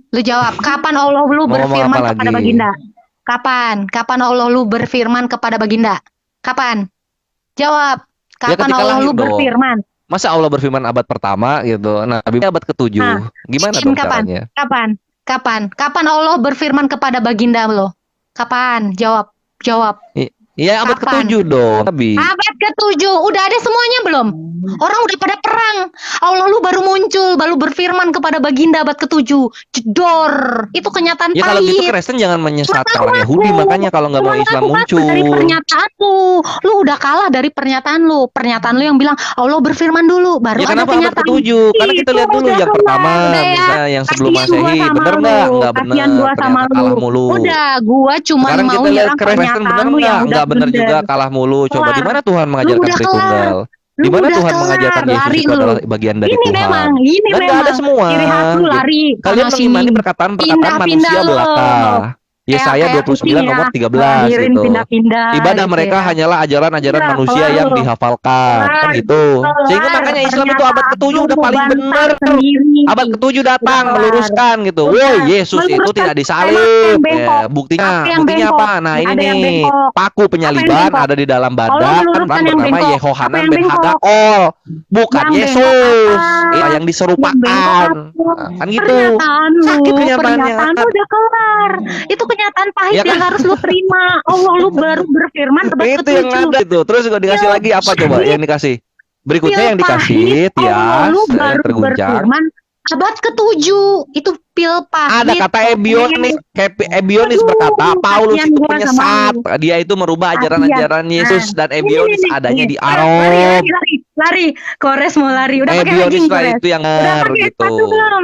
Lu jawab. Kapan Allah lu Mau ngomong berfirman apa kepada lagi? Baginda? Kapan? Kapan Allah lu berfirman kepada Baginda? Kapan? Jawab. Ya, Kapan ketika Allah lahir lu dong. berfirman? Masa Allah berfirman abad pertama gitu. Nah, Biblia abad ke-7. Nah, Gimana kapan? dong caranya? Kapan Allah berfirman kepada Baginda lo? Kapan? Jawab. Ya abad Kapan? ke-7 dong. Tapi Abad ke-7 udah ada semuanya belum? Orang udah pada perang. Allah lu baru muncul, baru berfirman kepada Baginda abad ke-7. Jedor. Itu kenyataan ya kalau gitu pahit. Kristen jangan menyesatkan orang Yahudi, makanya kalau nggak mau Islam muncul. Dari pernyataan lu udah kalah dari pernyataan lu. Pernyataan lu yang bilang Allah berfirman dulu, baru Ya ada kenapa abad kenyataan. ke-7? Karena kita Itu lihat dulu udah yang kelar, pertama, udah ya. misalnya yang sebelum Kasian gua Masehi, sama bener lu. nggak? Nggak bener. Kasian gua sama Ternyata kalah mulu. Udah, gua cuma Sekarang mau kita lihat nyerang Kristen bener pernyataan lu yang nggak? udah Nggak bener juga, blunder. kalah mulu. Coba Kelar. di mana Tuhan mengajarkan udah Tritunggal? Lu Di mana udah Tuhan kelar, mengajarkan Yesus lari itu lu. adalah bagian dari Ini Tuhan? memang, Dan nggak ada semua. ciri khas lu lari Kalian sana mengimani sini. perkataan-perkataan Pindah-pindah manusia lo. belaka. Yesaya Kayak 29 kucing nomor ya, 13 ngelahirin gitu. pindah-pindah Ibadah gitu mereka ya. hanyalah ajaran-ajaran Iya, manusia kelar yang lo. dihafalkan, kan Kelar. gitu. Sehingga makanya Islam itu abad ke-7 udah paling bener. Abad ke-7 datang Udah kelar. meluruskan gitu. Udah, Woi, Yesus itu meluruskan. tidak Emang disalib. yang bengkok? Buktinya Apa yang buktinya bengkok? apa? Nah, ini Ada yang nih. bengkok. Paku penyaliban bengkok? ada di dalam Allah badak kan meluruskan yang bernama bengkok. Yehohanan Apa yang ben bengkok? Hagakol. Bukan Yang Yesus. bengkok apa? Yang diserupakan. Yang bengkok Nah, kan gitu. Pernyataan lu, Sakit kenyataannya. pernyataan lu udah kelar. Itu kenyataan pahit Ya kan? yang harus lu terima. Allah lu baru berfirman abad Itu yang ke-7. ada itu. Terus juga dikasih lagi apa coba yang dikasih? Berikutnya yang dikasih Allah lu Tias baru terguncang. berfirman abad ke-7. Itu pil pahit. Ada kata Ebionis berkata Paulus Kasihan itu gua sama penyesat. Dia itu merubah ajaran-ajaran Yesus dan Ebionis Ini, adanya di Lari, Arom. lari. Kores mau lari. Udah pakai Ebionis legging, lah Kores. itu yang Udah benar pakai gitu. sepatu belum?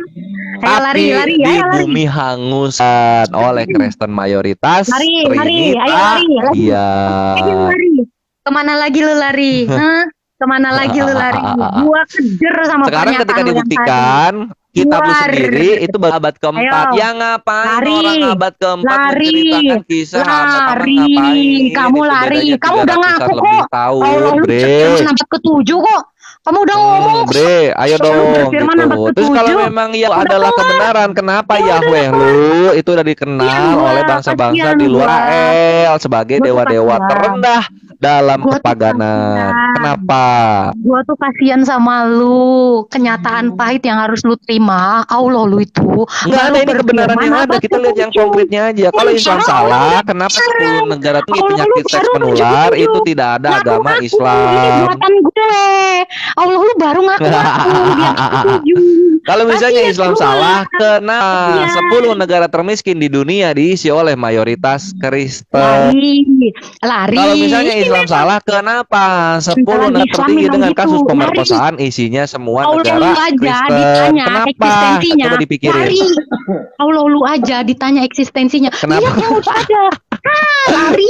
Ayo lari, Tapi di ayo lari. bumi hanguskan oleh Kristen mayoritas. Lari, Trinita, ayo lari. Iya. Lagi lu lari. Kemana lagi lu lari? Hah? Kemana lagi lu lari? Gua kejer sama Sekarang ketika pernyataan lu yang tadi. dibuktikan kitab lu Keluar. sendiri itu baru abad keempat. Ayo. Ya ngapain Lari. orang abad keempat Lari. menceritakan kisah abad pertama Lari. ngapain? Kamu Itu lari. bedanya Kamu udah 300-an ngaku lebih kok. tahun, Allah, lu bre. berfirman abad ke-7 kok. Kamu udah ngomong kok. Bre, ayo Lu dong berfirman gitu. abad Terus kalau ke-7. memang ya Udah adalah kelar. kebenaran, kenapa Ya udah Yahweh lu itu udah dikenal kasihan gua, oleh bangsa-bangsa kasihan di luar gua. Israel sebagai Gua tuh dewa-dewa kasihan. terendah dalam Gua tuh kepaganan? kasihan. Kenapa? Gua tuh kasihan sama lu. Kenyataan pahit yang harus lu terima. Allah lu itu Enggak ada baru ini kebenaran berfirman yang ada. abad Kita lihat yang ke-7. konkretnya aja. Kalau Islam salah, kenapa 10 negara itu Allah lu penyakit seks baru menular itu nunjuk-nunjuk. tidak ada agama Ngaku-ngaku, ini Islam? buatan gue. Allah lu baru ngaku-ngaku di abad ke-7. Kalau misalnya Kasihan Islam gua. salah, kenapa Kasihan. 10 negara termiskin di dunia diisi oleh mayoritas Kristen? Lari. Lari. Kalau misalnya Ini Islam memang salah, kenapa 10 Beneran negara Islam tertinggi memang dengan gitu. kasus Lari. pemerkosaan isinya semua Allah negara lu aja Kristen? ditanya Kenapa? eksistensinya. Coba dipikirin. Lari. Allah lu aja ditanya eksistensinya. Kenapa? Lihat yang udah ada. Lari. Lari.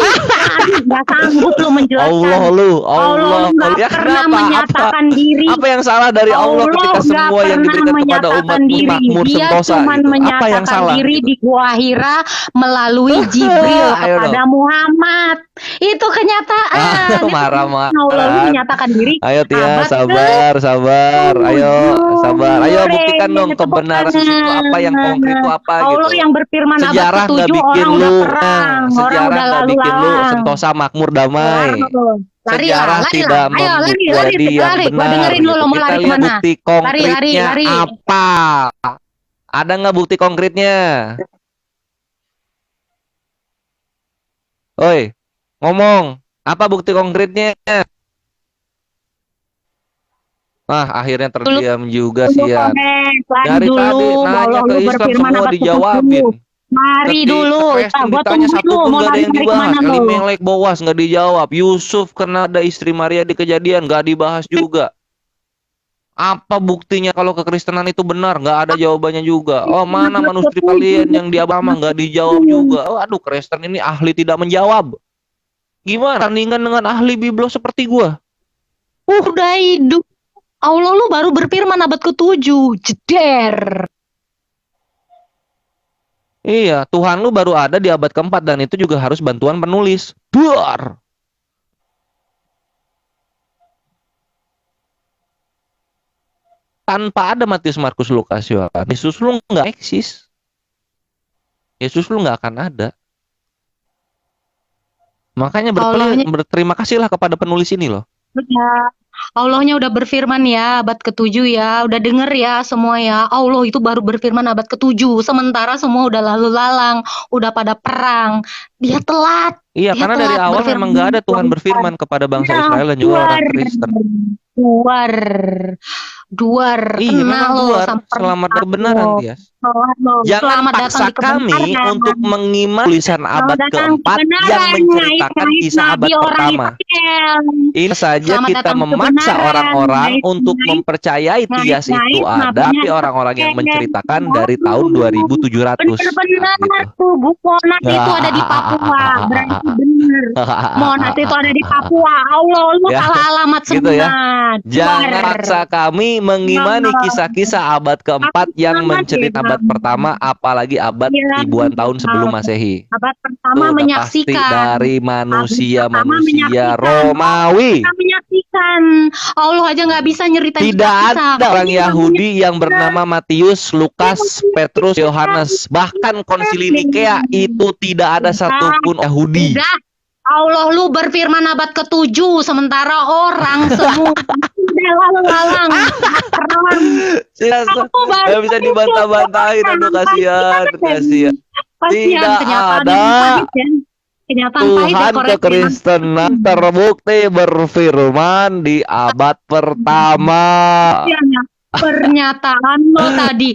Gak sanggup lu menjelaskan. Allah lu, Allah Allah. nggak Ya, pernah kenapa? menyatakan diri. Apa yang salah dari Allah ketika nggak semua yang pernah diberikan kepada umat menyatakan diri. makmur Dia sentosa cuma gitu? Apa yang menyatakan salah? diri gitu? di Gua Hira melalui Jibril Ayo kepada Muhammad. Itu kenyataan. Marah-marah. Allah lu menyatakan diri. Ayo Tia, abad sabar, sabar. Ayo, sabar. Ayo Bre, buktikan dong tepuk kebenaran tangan. itu apa, yang konkret itu apa Allah gitu. yang berfirman Sejarah abad nggak ke-7 bikin orang udah lu, perang, orang sejarah udah nggak lalu bikin lu lalang. sentosa makmur damai. Lari Sejarah lah, lari tidak lah. Ayo lari, menjadi lari, yang lari. Gua benar. dengerin lu, Gitu. lo mau Kita lari lihat kemana? bukti konkretnya lari. apa? Ada nggak bukti konkretnya? Oi, ngomong. Apa bukti konkretnya? Akhirnya terdiam juga Dulu sih ya. komen, lari Dari dulu. tadi nanya Allah ke lu Islam berfirman semua abad dijawabin. ke-7. Mari Ketika dulu. Kristen Gua ditanya tunggu satu lu, pun mau gak ada yang lari dibahas. kemana lu? Elimelek, Boas nggak dijawab. Yusuf kena ada istri Maria di kejadian nggak dibahas juga. Apa buktinya kalau kekristenan itu benar? Nggak ada jawabannya juga. Oh, mana manuskrip kalian yang di Abraham nggak dijawab juga. Oh, aduh, Kristen ini ahli tidak menjawab. Gimana tandingan dengan ahli biblos seperti gua? Udah hidup. Allah lu baru berfirman abad ke-7. Jeder. Iya, Tuhan lu baru ada di abad keempat dan itu juga harus bantuan penulis. Buar. Tanpa ada Matius, Markus, Lukas, Yohanes, Yesus lu nggak eksis. Yesus lu nggak akan ada. Makanya berterima kasihlah kepada penulis ini loh. Ya, Allahnya udah berfirman ya abad ke-7 ya. Udah denger ya semua ya. Allah itu baru berfirman abad ke-7. Sementara semua udah lalu lalang. Udah pada perang. Dia telat. Iya, Dia karena dari telat awal berfirman. memang nggak ada Tuhan berfirman kepada bangsa Ya, Israel dan juga orang Kristen. Duar. Iya, Kena memang lo luar. sampai Selamat kebenaran, Tias. Jangan Selamat datang paksa di kami kebenaran. untuk mengiman tulisan abad Selamat datang keempat kebenaran, yang menceritakan ngait-ngait kisah abad nabi orang pertama. Israel. Ini saja Selamat kita datang memaksa kebenaran, orang-orang ngait-ngait, untuk mempercayai Tias itu ngait-ngait ada, nabinya tapi orang-orang yang Israel. menceritakan dari tahun 2700. Benar-benar Gitu. tuh Monas itu ada di Papua. Berarti benar. Monas itu ada di Papua. Allah, lu Ya, salah alamat gitu semua. ya. Jangan Duar. paksa kami mengimani kisah-kisah abad keempat yang menceritakan abad pertama, apalagi abad Iya. ribuan tahun sebelum Masehi. Abad Itu pertama udah pasti menyaksikan. dari manusia-manusia menyaksikan. Romawi. Kita menyaksikan. Allah aja nggak bisa nyeritain Tidak kisah. ada orang Yahudi yang bernama Matius, Lukas, Petrus, Yohanes. Bahkan konsili Nikea itu tidak ada satupun Yahudi. Udah. Allah lu berfirman abad ke-7 sementara orang semua udah lalu-lalang perang. Nggak bisa dibantah-bantahin. Aduh, kasihan. Kasihan, Tidak kenyataan ada. yang pahit, ya. Kenyataan pahit ya, Tuhan korek, ya. kekristenan terbukti berfirman di abad pertama. Ya, pernyataan lo tadi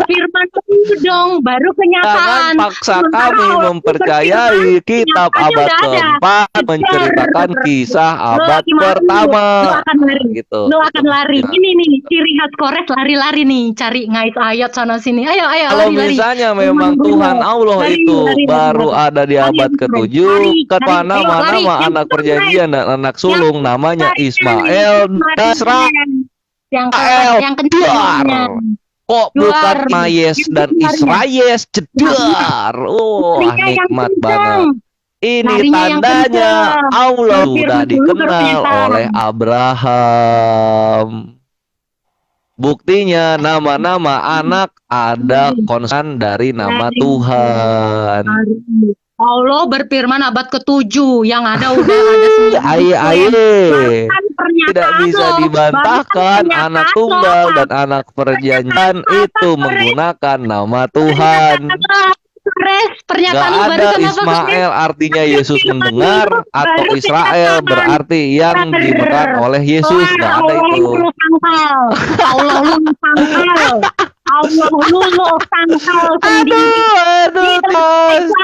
firman dulu dong baru Jangan kenyataan. paksa Sementara kami Allah mempercayai berfirman, kitab kenyataannya abad udah ada. keempat menceritakan kisah abad gimana lu? pertama. Lu akan lari. Gitu. Lu akan lari. Ya. Ini nih ciri khas Kores lari-lari nih, cari ngait ayat sana sini. Ayo Kalau lari-lari. misalnya memang Tuhan Allah Lari, itu lari, baru lari. ada di abad Lari, ke-7, lari, kemana-mana lari. mah Yang anak keempat, perjanjian dan anak sulung namanya Lari, Ismail lari, dan Israel. yang Israel, yang kencangnya. Kok bukan Luar. Mayes dan Israel jedar. Oh, Larinya yang nikmat kencang. banget. Ini Larinya yang tandanya kencang. Allah Firman sudah dulu dikenal pernyataan. oleh Abraham. Buktinya nama-nama anak ada konsonan dari nama Tuhan. Allah berfirman abad ke-7 yang ada udah ada semua buku yang Aye. bahkan pernyataan Tidak bisa lo, dibantahkan bahkan anak pernyataan tunggal lo, dan anak perjanjian Pernyataan itu apa, menggunakan nama Tuhan. pernyataan Gak lu ada barusan apa, Ismail artinya Yesus Firman mendengar dulu, atau baru Israel kenyataan. berarti yang dimakan oleh Yesus. Gak ada Allah itu. lu sangkal. Allah lu sangkal. Allah lu sangkal sendiri. Aduh,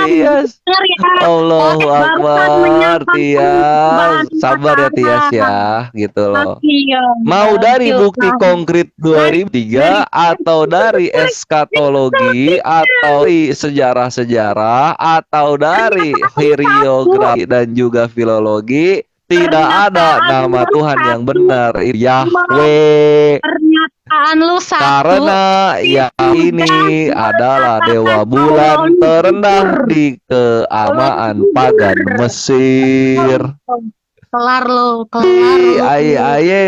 Tias. Dengar ya. Allahu Barusan Akbar, menyapa Tias. Sabar ya Tias ya, gitu loh. Iya. Mau dari bukti Iya. konkret 2003 atau dari eskatologi atau dari sejarah-sejarah atau dari historiografi dan juga filologi, tidak ada nama Tuhan yang benar, Yahweh. Pernyataan lu satu. Karena yang ini adalah dewa bulan terendah di keamaan pagan Mesir. Kelar lu, kelar lu. Aye.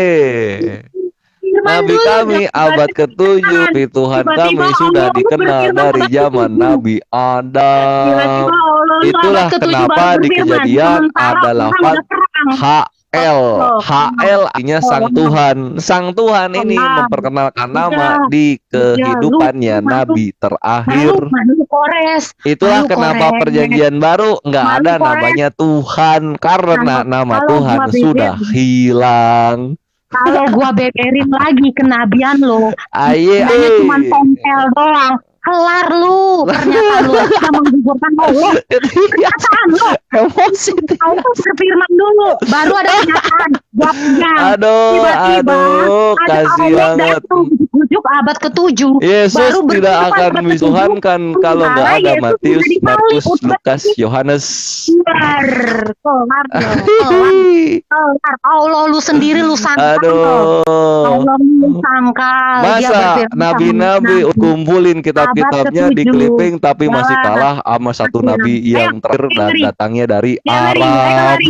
Nabi kami abad ke-7, Tuhan kami sudah dikenal dari zaman Nabi Adam. Itulah kenapa di Kejadian ada lafaz HL. HL artinya Sang Tuhan. Sang Tuhan ini memperkenalkan nama di kehidupannya Nabi terakhir. Itulah kenapa perjanjian baru nggak ada namanya Tuhan, karena nama Tuhan sudah hilang. Kalau gua beberin lagi kenabian lo, Aye, hanya cuma tempel doang. Kelar lu, pernyataan lu sudah menggugurkan Allah. Pernyataan lu, emosi. Allah berfirman dulu, baru ada pernyataan. Jawabnya. Aduh, Tiba-tiba ada kasih Allah banget. datang ujuk abad ke-7. Yesus Baru tidak berfirman akan abad dituhankan kalau nggak ada Yesus Matius, menjadi Markus, balik. Lukas, Yohanes. Kelar, kelar, kelar. Allah lu sendiri lu sangkal. Aduh. Allah lu sangkal. Dia Masa berfirman nabi-nabi sama kumpulin kitab-kitabnya Abad di ke-7. clipping tapi masih kalah sama satu nabi yang terakhir dan datangnya dari Arab.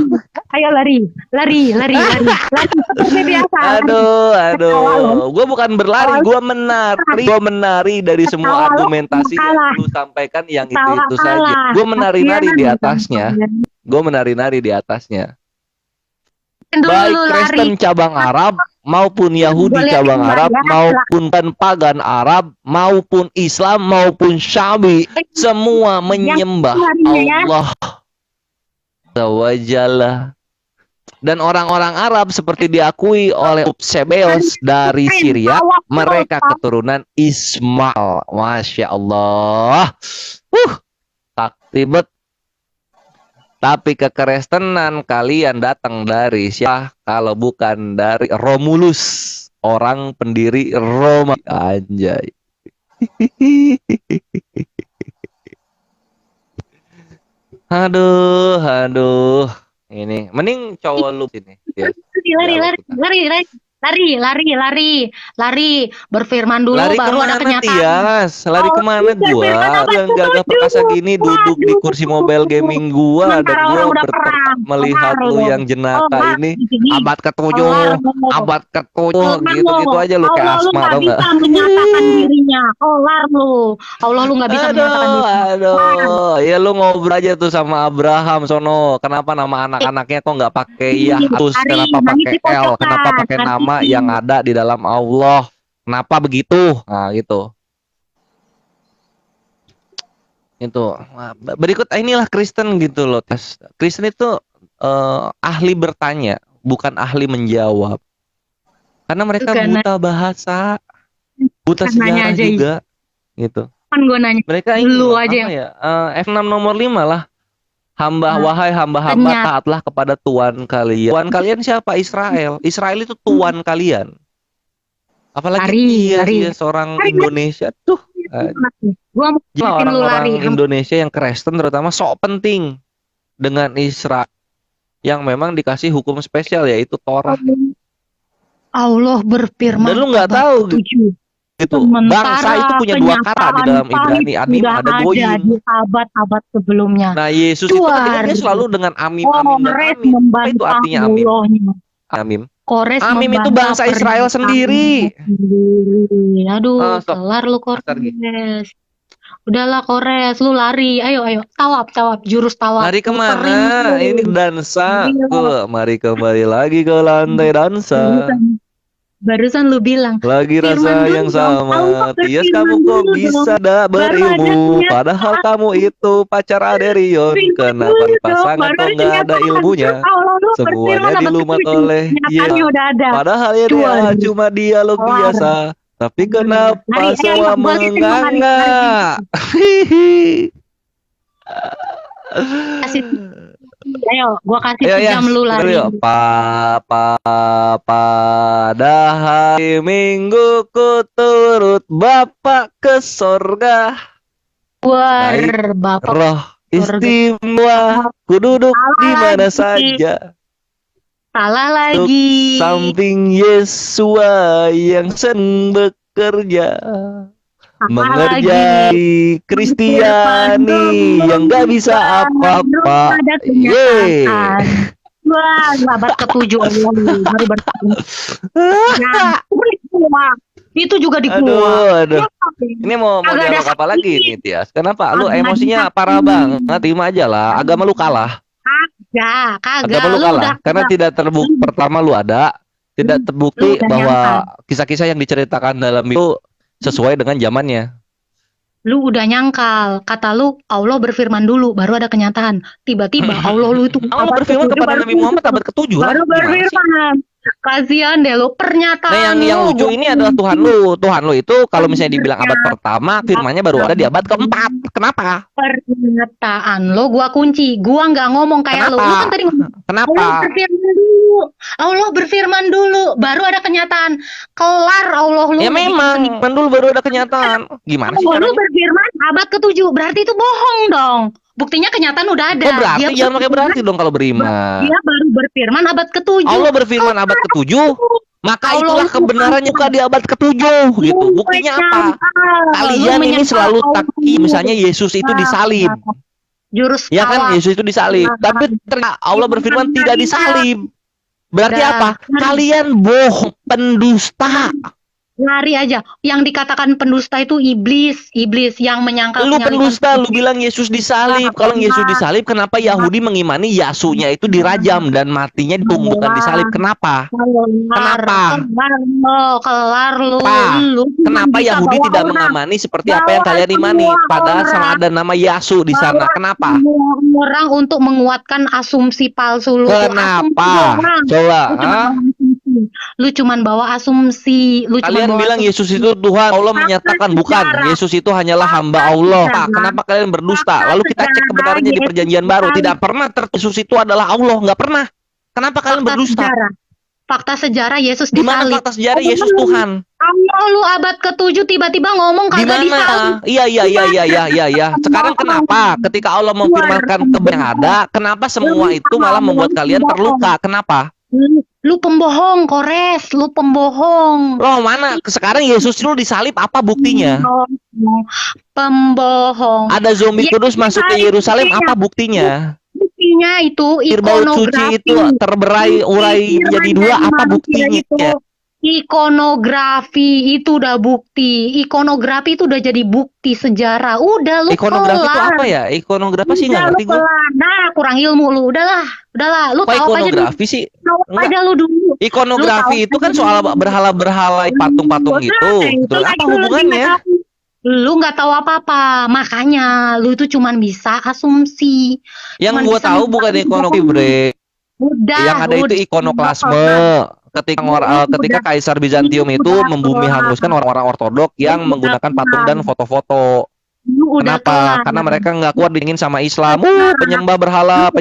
Ayo lari. Seperti biasa. Aduh. Gue bukan berlari, gue menari dari semua argumentasi yang lu sampaikan yang itu saja. Gue menari-nari di atasnya. Baik Kristen cabang Arab maupun Yahudi cabang Arab maupun pagan Arab maupun Islam maupun Syafi'i semua menyembah Allah Wajalla. Dan orang-orang Arab seperti diakui oleh Eusebius dari Syria, mereka keturunan Ismail. Masya Allah. Taktibet. Tapi kekristenan kalian datang dari siapa? Kalau bukan dari Romulus, orang pendiri Roma. Anjay. Aduh. Ini mending cowok lu sini. Ya. Lari. Berfirman dulu Lari baru ada kemana, kenyataan. Tias? Lari kemana gua? Yang gagah perkasa gini duduk di kursi mobile gaming gua dan gua melihat lu yang jenaka ini abad ke-7 gitu aja lu kayak asma tau nggak? Bisa menyatakan dirinya. Allah lu nggak bisa menyatakan dirinya. Aduh, ya lu ngobrol aja tuh sama Abraham sono. Kenapa nama anak-anaknya kok nggak pakai Yahus? Kenapa pakai L? Kenapa pakai nama yang ada di dalam Allah? Kenapa begitu? Nah, gitu. Itu. Nah, berikut inilah Kristen gitu loh. Kristen itu ahli bertanya, bukan ahli menjawab. Karena mereka buta bahasa, buta sejarah aja juga, gitu. Kan gue nanya. Mereka Lu ini aja apa ya? F6 nomor 5 lah. Wahai hamba-hamba, taatlah kepada Tuhan kalian. Tuhan kalian siapa? Israel. Israel itu Tuhan kalian. Apalagi dia seorang Indonesia tuh. Gua mau Orang-orang Indonesia yang Kristen terutama sok penting dengan Israel yang memang dikasih hukum spesial yaitu Torah. Allah berfirman. Dan lu nggak tahu gitu. Sementara Bangsa itu punya dua kata di dalam Ibrani, kenyataan anim sudah ada ada goyim. di abad-abad sebelumnya. Nah, Yesus itu kan dia selalu dengan amim, amim dan Kores amim. Apa itu membantah artinya amim? Allahnya. Amim. Kores Amim itu membantah bangsa Israel pernyataan sendiri. sendiri. Aduh, Stop. kelar lu Bentar, Gi. Kores. Udahlah Kores, lu lari. Ayo, tawaf, jurus tawaf. Lari Lu kemana? kering Ini lu. dansa. Iya. Mari kembali lagi ke lantai dansa. Barusan lu bilang, Lagi rasa firman yang dulu dong. Allah sama. Tias, berfirman kamu kok dulu bisa dong. dah Baru ada berilmu? kenyataan. Padahal kamu itu pacar Aderion. Firman Kenapa dulu di dong, pasangan baru kok ada nggak ada kenyataan. ilmunya? Allah lu berfirman Semuanya abad dilumat ke-7. oleh Kenyataannya Yesus. udah ada. Padahal ya dia Cuan. cuma dialog Kelar. biasa. Tapi kenapa Lari, semua ayo, balikin dong, lari. menganga? Kasih, ayo, gua kasih Ayo ya, sejam lu kita lari. yuk. Pada hari Minggu ku turut Bapak ke sorga. War, Bapak. Roh Sorga. istimewa, ku duduk di mana lagi. saja. Salah Duduk lagi. samping Yesua yang sedang bekerja. Mengerjai Kristiani yang gak bisa apa-apa. Ada Yeay. kenyataan. Wah, abad ke-7 Allah baru bertemu. Nah, itu juga di gua. Aduh. Ini mau Agak ada dialog apa lagi sakit. nih, Tias? Kenapa? Lu Agak ada emosinya sakit. parah banget. Terima aja lah. Agama lu kalah. Ya, kagak. Agama lu Lu kalah. udah Karena tidak terbukti. Pertama lu ada. Tidak terbukti Lu udah bahwa kisah-kisah yang diceritakan dalam itu sesuai dengan zamannya. lu udah nyangkal. Kata lu Allah berfirman dulu baru ada kenyataan. Tiba-tiba Allah lu itu Allah abad berfirman ke-7 kepada baru Nabi Muhammad abad ke-7 lah. baru Gimana sih? berfirman. Kasihan deh lu, pernyataan Nah, yang lu lucu buat ini adalah Tuhan lu. Tuhan lu itu kalau misalnya dibilang abad pertama, firmannya baru ada di abad keempat. Kenapa? pernyataan lo gua kunci. Gua nggak ngomong kayak lu. Lu kan tadi ngomong Allah Kenapa? berfirman dulu. Allah berfirman dulu baru ada kenyataan. Kelar Allah lu. Ya memang, dulu baru ada kenyataan. Gimana sih Allah lu caranya? berfirman abad ke-7. Berarti itu bohong dong. Buktinya kenyataan udah ada. Oh berarti Dia jangan pakai berarti dong kalau beriman. Dia baru berfirman abad ke-7. Allah berfirman abad ke-7, maka itulah kebenarannya juga di abad ke-7 gitu. Buktinya apa? Kalian ini selalu taki misalnya Yesus itu disalib. Jurus Ya kan, tawaf. Yesus itu disalib. Tapi ternyata Allah berfirman tidak disalib. Berarti Udah. apa? Kalian bohong, pendusta. Lari aja. Yang dikatakan pendusta itu iblis yang menyangkal Lu penyaliban. pendusta, lu bilang Yesus disalib. Kalau Yesus disalib, kenapa Yahudi mengimani Yasunya itu dirajam dan matinya bukan disalib? Kenapa? Kenapa? Kelar lu. Apa? Lu Kenapa bisa Yahudi bawa tidak orang. mengamani seperti apa yang Bawa kalian imani? semua Padahal orang. sama ada nama Yasu di sana. Kenapa? Semua orang untuk menguatkan asumsi palsu lu. Kenapa? Coba, hah? Lu cuman bawa asumsi. Lu cuman Kalian bawa bilang asumsi. Yesus itu Tuhan, Allah menyatakan bukan. Yesus itu hanyalah hamba Allah. Pak, kenapa kalian berdusta? Lalu kita cek kebenarannya di Perjanjian Baru. Tidak pernah Yesus itu adalah Allah, nggak pernah. Kenapa kalian berdusta? Fakta sejarah Yesus Di mana disalib. fakta sejarah Yesus Tuhan? Allah lu abad ke-7 tiba-tiba ngomong Di kagak disalib. mana? Iya. Sekarang kenapa ketika Allah memfirmankan kebenaran yang ada, kenapa semua itu malah membuat kalian terluka? Kenapa? Lu pembohong, Kores. Lu pembohong. Loh, mana? Sekarang Yesus itu disalib, apa buktinya? Pembohong. Ada zombie kudus masuk ke Yerusalem, apa buktinya? Buktinya itu Air baut suci itu terberai-urai menjadi dua, apa buktinya? Ikonografi itu udah bukti. Ikonografi itu udah jadi bukti sejarah. Udah lu Ikonografi itu kelar. apa ya? Ikonografi sih nggak Udah, ngerti lu gue. kelar. Nah, kurang ilmu lu. Udahlah. Lu Kok tahu aja dulu. ikonografi sih? Tahu Enggak. aja lu dulu. Ikonografi Lu itu tahu kan aja soal dulu. berhala-berhala patung-patung itu. Gitu. Apa hubungannya? Lu nggak tahu apa-apa, makanya lu itu cuman bisa asumsi. Yang Cuman gua bisa tahu bukan ikonografi, Bre. Udah, Yang ada itu ikonoklasme. Ketika Kaisar Bizantium itu membumi hanguskan orang-orang ortodok yang menggunakan patung dan foto-foto. Lu udah Kenapa? kelar. Karena mereka nggak kuat dingin sama Islam. Penyembah berhala,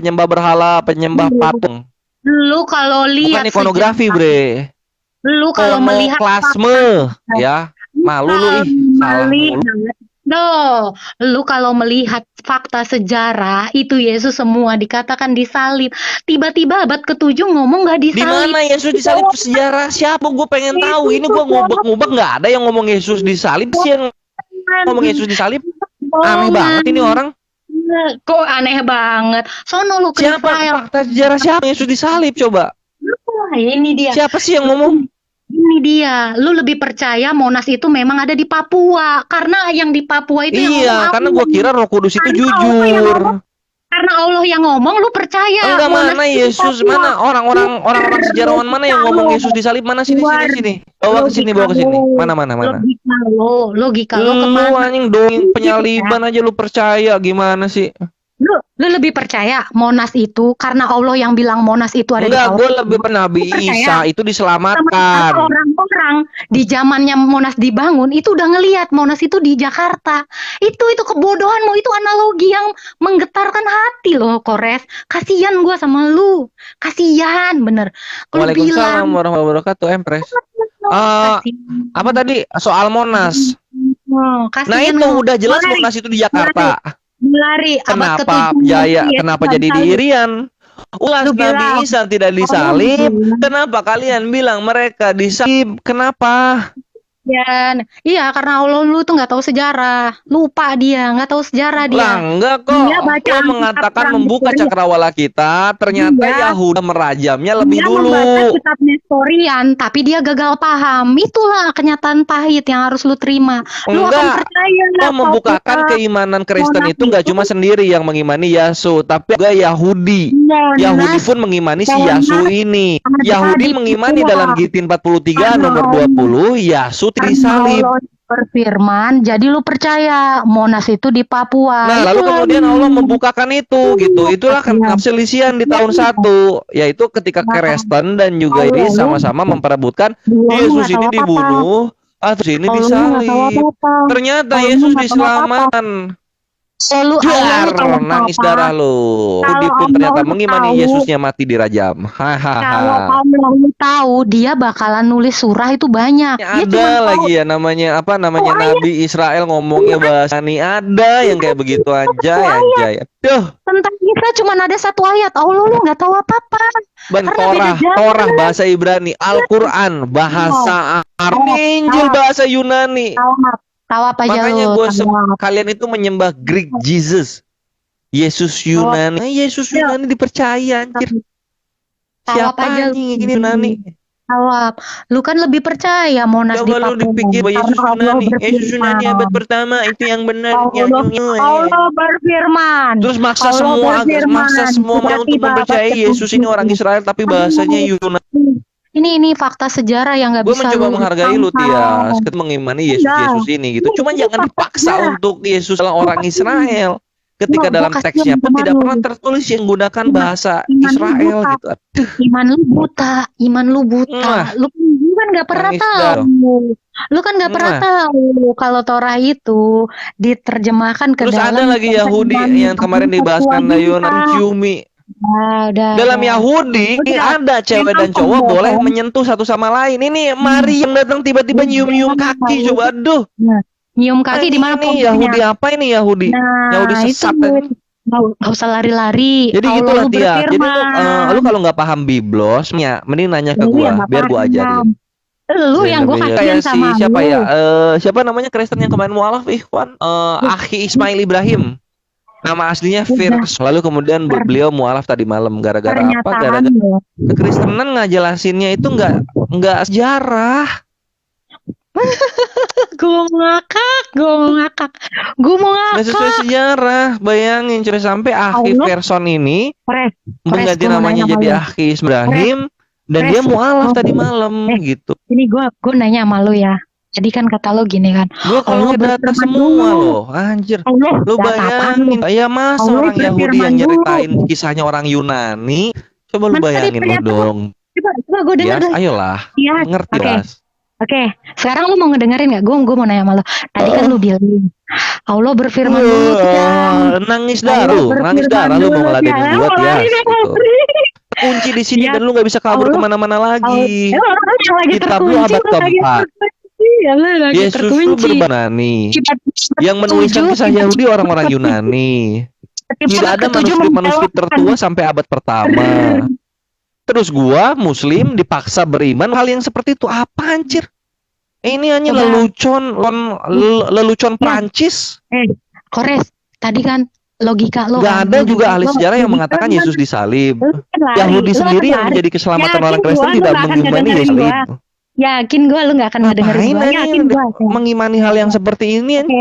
penyembah patung. Lu kalau lihat Bukan ikonografi, Bre. lu kalau melihat Ikonoklasme, ya. Malu lu ih, salah mulu. No, lu kalau melihat fakta sejarah itu Yesus semua dikatakan disalib. Tiba-tiba abad ke-7 ngomong nggak Di disalib. mana Yesus disalib sejarah? Siapa? Gue pengen tahu. Ini gue ngubek-ngubek nggak ada yang ngomong Yesus disalib sih, yang ngomong Yesus disalib. Aneh banget ini orang. Kok aneh banget. Sono lu ke Siapa? Israel. Fakta sejarah siapa Yesus disalib coba? Wah, ini dia. Siapa sih yang ngomong? Ini dia. Lu lebih percaya Monas itu memang ada di Papua. Karena yang di Papua itu yang ngomong Iya, karena Allah. gue kira Roh Kudus itu Karena Allah yang jujur. ngomong. Karena Allah yang ngomong, lu percaya. Enggak, Monas mana itu di Yesus? Papua. Mana orang-orang sejarawan mana yang ngomong Yesus disalib? Mana sini. Bawa ke sini. Mana. Logika lo Lu kemana? anjing dongeng penyaliban aja lu percaya, gimana sih? Lu lebih percaya Monas itu karena Allah yang bilang Monas itu ada di Enggak, gue Papua. lebih Nabi Lu percaya? Isa itu Sama diselamatkan. orang-orang di zamannya Monas dibangun itu udah ngelihat Monas itu di Jakarta. Itu kebodohanmu, itu analogi yang menggetarkan hati loh, Kores. Kasihan gua sama lu. Kasihan bener. Lu Waalaikumsalam bilang warahmatullahi wabarakatuh, Empres. kasihan. Apa tadi soal Monas? Oh, Nah kasihan itu lu. udah jelas Lari, Monas itu di Jakarta. lari abad Kenapa ke-7 Jaya? Yesus Kenapa yang jadi di salib. Irian? Ulas Lu bilang, Nabi Isa tidak disalib. Kenapa kalian bilang mereka disalib? Kenapa? Iya, karena Allah lu tuh nggak tahu sejarah, lupa dia, nggak tahu sejarah Lah dia. enggak kok. Dia baca Lo Alkitab mengatakan perang membuka Historia. cakrawala kita, ternyata Iya. Yahuda merajamnya lebih Dia dulu. membaca kitab Nestorian, tapi dia gagal paham. Itulah kenyataan pahit yang harus lu terima. Lu akan Enggak. percaya Lo membukakan keimanan Kristen Monas itu nggak itu- cuma sendiri yang mengimani Yesus, tapi juga Yahudi. Yahudi pun mengimani si Monas Yesus ini. ada Yahudi di mengimani Papua. dalam Gitin 43 Karena nomor 20 Yesus disalib. Allah berfirman, jadi lu percaya Monas itu di Papua. Nah, lalu Itulah kemudian Allah membukakan itu gitu. Itulah kan Iya. perselisihan di tahun 1, yaitu ketika Kristen dan juga ini sama-sama memperebutkan Yesus ini dibunuh, atau ini disalib. Ternyata Yesus diselamatkan. Dar, nangis darah lo. Yahudi pun ternyata mengimani Yesusnya mati dirajam. Kalau Hahaha. kamu tahu dia bakalan nulis surah itu banyak. Dia Ada cuma tahu lagi ya namanya apa namanya Nabi Israel ngomongnya bahasa nih, ada yang kayak begitu aja ya. Duh, tentang Isa cuma ada satu ayat. Allah lu nggak tahu apa-apa. Ben Karena beda Torah, zaman. Torah bahasa Ibrani, Al-Quran bahasa Arab, Injil bahasa Yunani. Tahu apa aja Makanya lu. kalian itu menyembah Greek Jesus, Yesus Yunani. Yesus Yunani dipercaya anjir. Tahu Siapa apa aja lu. anjing ini Yunani? Jawab. Lu kan lebih percaya Monas di Coba lu Papua. dipikir bahwa Yesus Karena Allah Yunani. Yesus Yunani berfirman. abad pertama itu yang benar. Allah berfirman. Terus maksa Allah semua berfirman. untuk Tiba-tiba mempercayai abad Yesus ini orang Israel tapi bahasanya Yunani. Ini fakta sejarah yang nggak Gue bisa mencoba lu menghargai lu tangkap. Tias, ketika mengimani Yesus Enggak. Yesus ini gitu. Cuma jangan dipaksa untuk Yesus adalah orang Israel. Ketika Gua dalam kasihan teksnya pun sama tidak lu. pernah tertulis yang gunakan bahasa Iman lu Israel buta. gitu. Aduh, Iman lu buta. Mwah. Lu kan nggak pernah Nangis tahu. Lu kan nggak pernah Mwah. tahu kalau Torah itu diterjemahkan ke Terus dalam ada lagi bahasa Yahudi Ibrani. yang kemarin dibahaskan Papua Yonan juga. Ciumi. Udah. Dalam Yahudi Udah. ada cewek dan Memang cowok pembohong. boleh menyentuh satu sama lain. Ini Mari yang datang tiba-tiba nyium-nyium kaki. Coba aduh. Nyium kaki di mana Ini Yahudi apa ini Yahudi? Nah, Yahudi itu sesat ini. nggak usah lari-lari. Jadi Allah gitulah lu dia. Jadi berfirman. lu kalau nggak paham Biblos, mending nanya ke Lu gua yang nggak biar gua paham. ajarin. Lu yang gue Kayak kasihan si sama siapa lu. ya? Siapa namanya Kristen yang kemarin mualaf Ikhwan? Akhi Ismail Ibrahim. Nama aslinya Firs. Lalu kemudian beliau mualaf tadi malam gara-gara apa? Gara-gara Pernyataan lo. kekristenan ngajelasinnya itu nggak sejarah. Gue mau ngakak. Nggak sesuai sejarah. Bayangin coba sampai Akhi Allah. Verson ini Pres, mengganti gua mau namanya nanya jadi sama lu. Akhi Ibrahim dan Pres. dia mualaf Oh. tadi malam gitu. Ini gue nanya sama lu ya. Jadi kan kata lo gini kan. Gue kalau Allah data berfirman semua dulu. loh, anjir. Allah Lu data apaan lu? bayangin, ya masa Allah orang Yahudi berfirman yang dulu. nyeritain kisahnya orang Yunani? Coba lu Mana tadi bayangin lu pernyataan? dong. Coba gue denger Tias, deh. ayolah, Iya. ngerti Oke. lah. Oke, sekarang lu mau ngedengerin nggak? Gue mau nanya sama lu. Tadi kan lu bilang Allah berfirman dulu Tias. Nangis Allah nangis darah lu mau berfirman ngeladenin dulu, gua Tias. Tias gitu. Kunci di sini Iya. dan lu nggak bisa kabur Allah- kemana-mana lagi. Yang lagi Kitab lu terkunci abad lu lagi keempat. Iya, lu lagi Yesus lu terkunci. berbani. Tiba-tiba Yang menuliskan ketujuh, kisah Yahudi orang-orang Yunani. Tidak ada manuskrip-manuskrip tertua sampai abad pertama. Terus gua Muslim dipaksa beriman hal yang seperti itu. Apa anjir? Ini hanya Coba. lelucon Prancis. Kores, tadi kan logika lo Gak kan, ada juga logika ahli lo, sejarah yang logika mengatakan lo Yesus disalib. kan lari, Yahudi lo sendiri kan yang lari. menjadi keselamatan Yakin orang gua Kristen lu tidak gak akan mengimani ngedengerin Yesus gua. salib. Yakin gua lu gak akan ngedengerin Ngapain gua. Yakin anjing gua. mengimani hal yang seperti ini? Oke.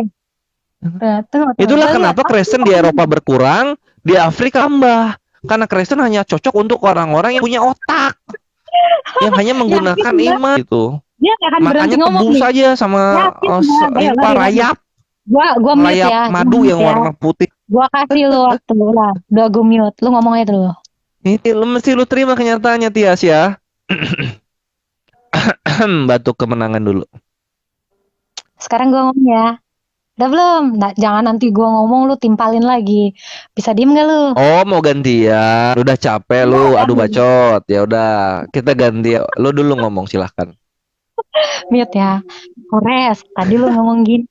Tunggu. Itulah Lu lihat, kenapa Kristen di Eropa berkurang, di Afrika tambah. Karena Kristen hanya cocok untuk orang-orang yang punya otak, yang hanya menggunakan Yakin, iman gitu. dia gak akan berhenti Makanya ngomong tebu nih. saja sama Yakin gua. Ayo, lari. rayap Gua mute ya. madu Gua yang mute ya. warna putih. Gua kasih lu waktu lah. Udah gue mute. Lu ngomong aja dulu. Ini mesti lu terima kenyataannya, Tias ya. Batuk kemenangan dulu. Sekarang gua ngomong ya. Udah belum? Nah, jangan nanti gua ngomong lu timpalin lagi. Bisa diem gak lu? Oh, mau gantian. Udah capek lu, aduh bacot. Ya udah, kita ganti. Lu dulu ngomong silahkan. Mute ya. Kores, tadi lu ngomong gini.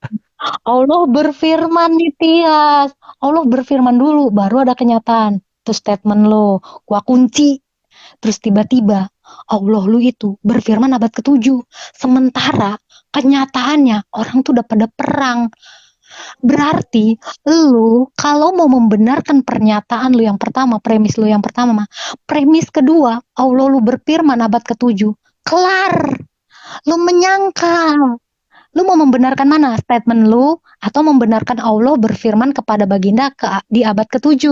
Allah berfirman nih Tias. Allah berfirman dulu, baru ada kenyataan. Terus statement lu, gua kunci. Terus tiba-tiba Allah lu itu berfirman abad ke-7. Sementara kenyataannya orang tuh udah pada perang. Berarti lu kalau mau membenarkan pernyataan lu yang pertama, premis lu yang pertama, premis kedua, Allah lu berfirman abad ke-7. Kelar. Lu menyangkal. Lu mau membenarkan mana? Statement lu atau membenarkan Allah berfirman kepada baginda di abad ke-7?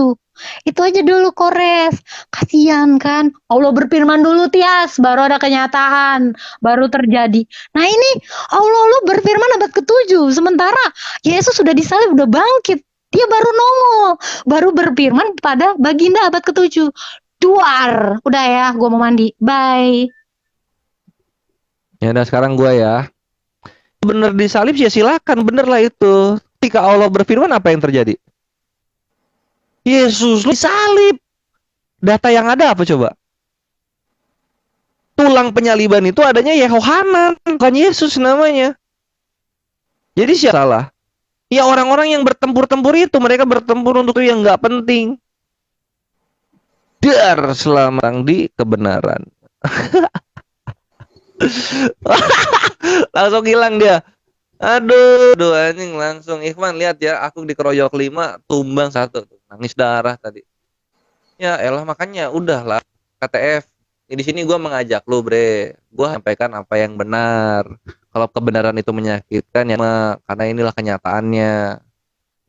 Itu aja dulu Kores. Kasihan kan? Allah berfirman dulu Tias, baru ada kenyataan, baru terjadi. Nah ini Allah lu berfirman abad ke-7, sementara Yesus sudah disalib, udah bangkit. Dia baru nongol, baru berfirman pada baginda abad ke-7. Duar. Udah ya, gua mau mandi. Bye. Ya udah sekarang gua ya. Bener disalib ya silakan, bener lah itu. Ketika Allah berfirman apa yang terjadi? Yesus lu disalib. Data yang ada apa coba? Tulang penyaliban itu adanya Yohanan, bukan Yesus namanya. Jadi siapa salah? Ya orang-orang yang bertempur-tempur itu, mereka bertempur untuk yang nggak penting. Dar selamat di kebenaran. Langsung hilang dia. Aduh anjing langsung. Ikhwan lihat ya, aku dikeroyok 5, tumbang 1 tuh. Nangis darah tadi. Ya elah makanya udahlah KTF. Di sini gua mengajak lu, Bre. Gua sampaikan apa yang benar. Kalau kebenaran itu menyakitkan ya karena inilah kenyataannya.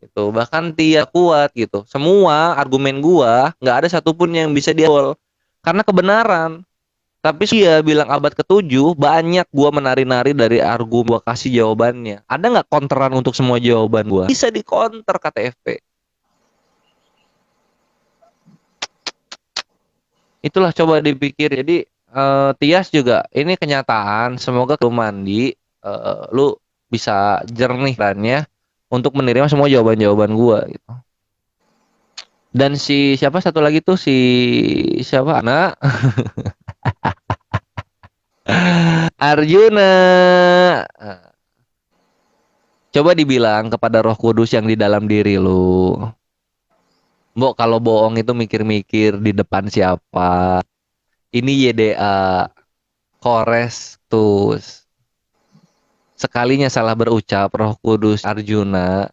Itu bahkan Tia kuat gitu. Semua argumen gua nggak ada satupun yang bisa dia karena kebenaran. Tapi dia bilang abad ke-7, banyak gua menari-nari dari argumen gua kasih jawabannya. Ada nggak counteran untuk semua jawaban gua? Bisa dikonter KTFP. Itulah coba dipikir. Jadi Tias juga ini kenyataan. Semoga lu mandi, lu bisa jernih ya untuk menerima semua jawaban-jawaban gua gitu. Dan si siapa satu lagi tuh si siapa anak Arjuna. Coba dibilang kepada Roh Kudus yang di dalam diri lu. Mbok kalau bohong itu mikir-mikir di depan siapa. Ini YDA Korestus. Sekalinya salah berucap Roh Kudus Arjuna,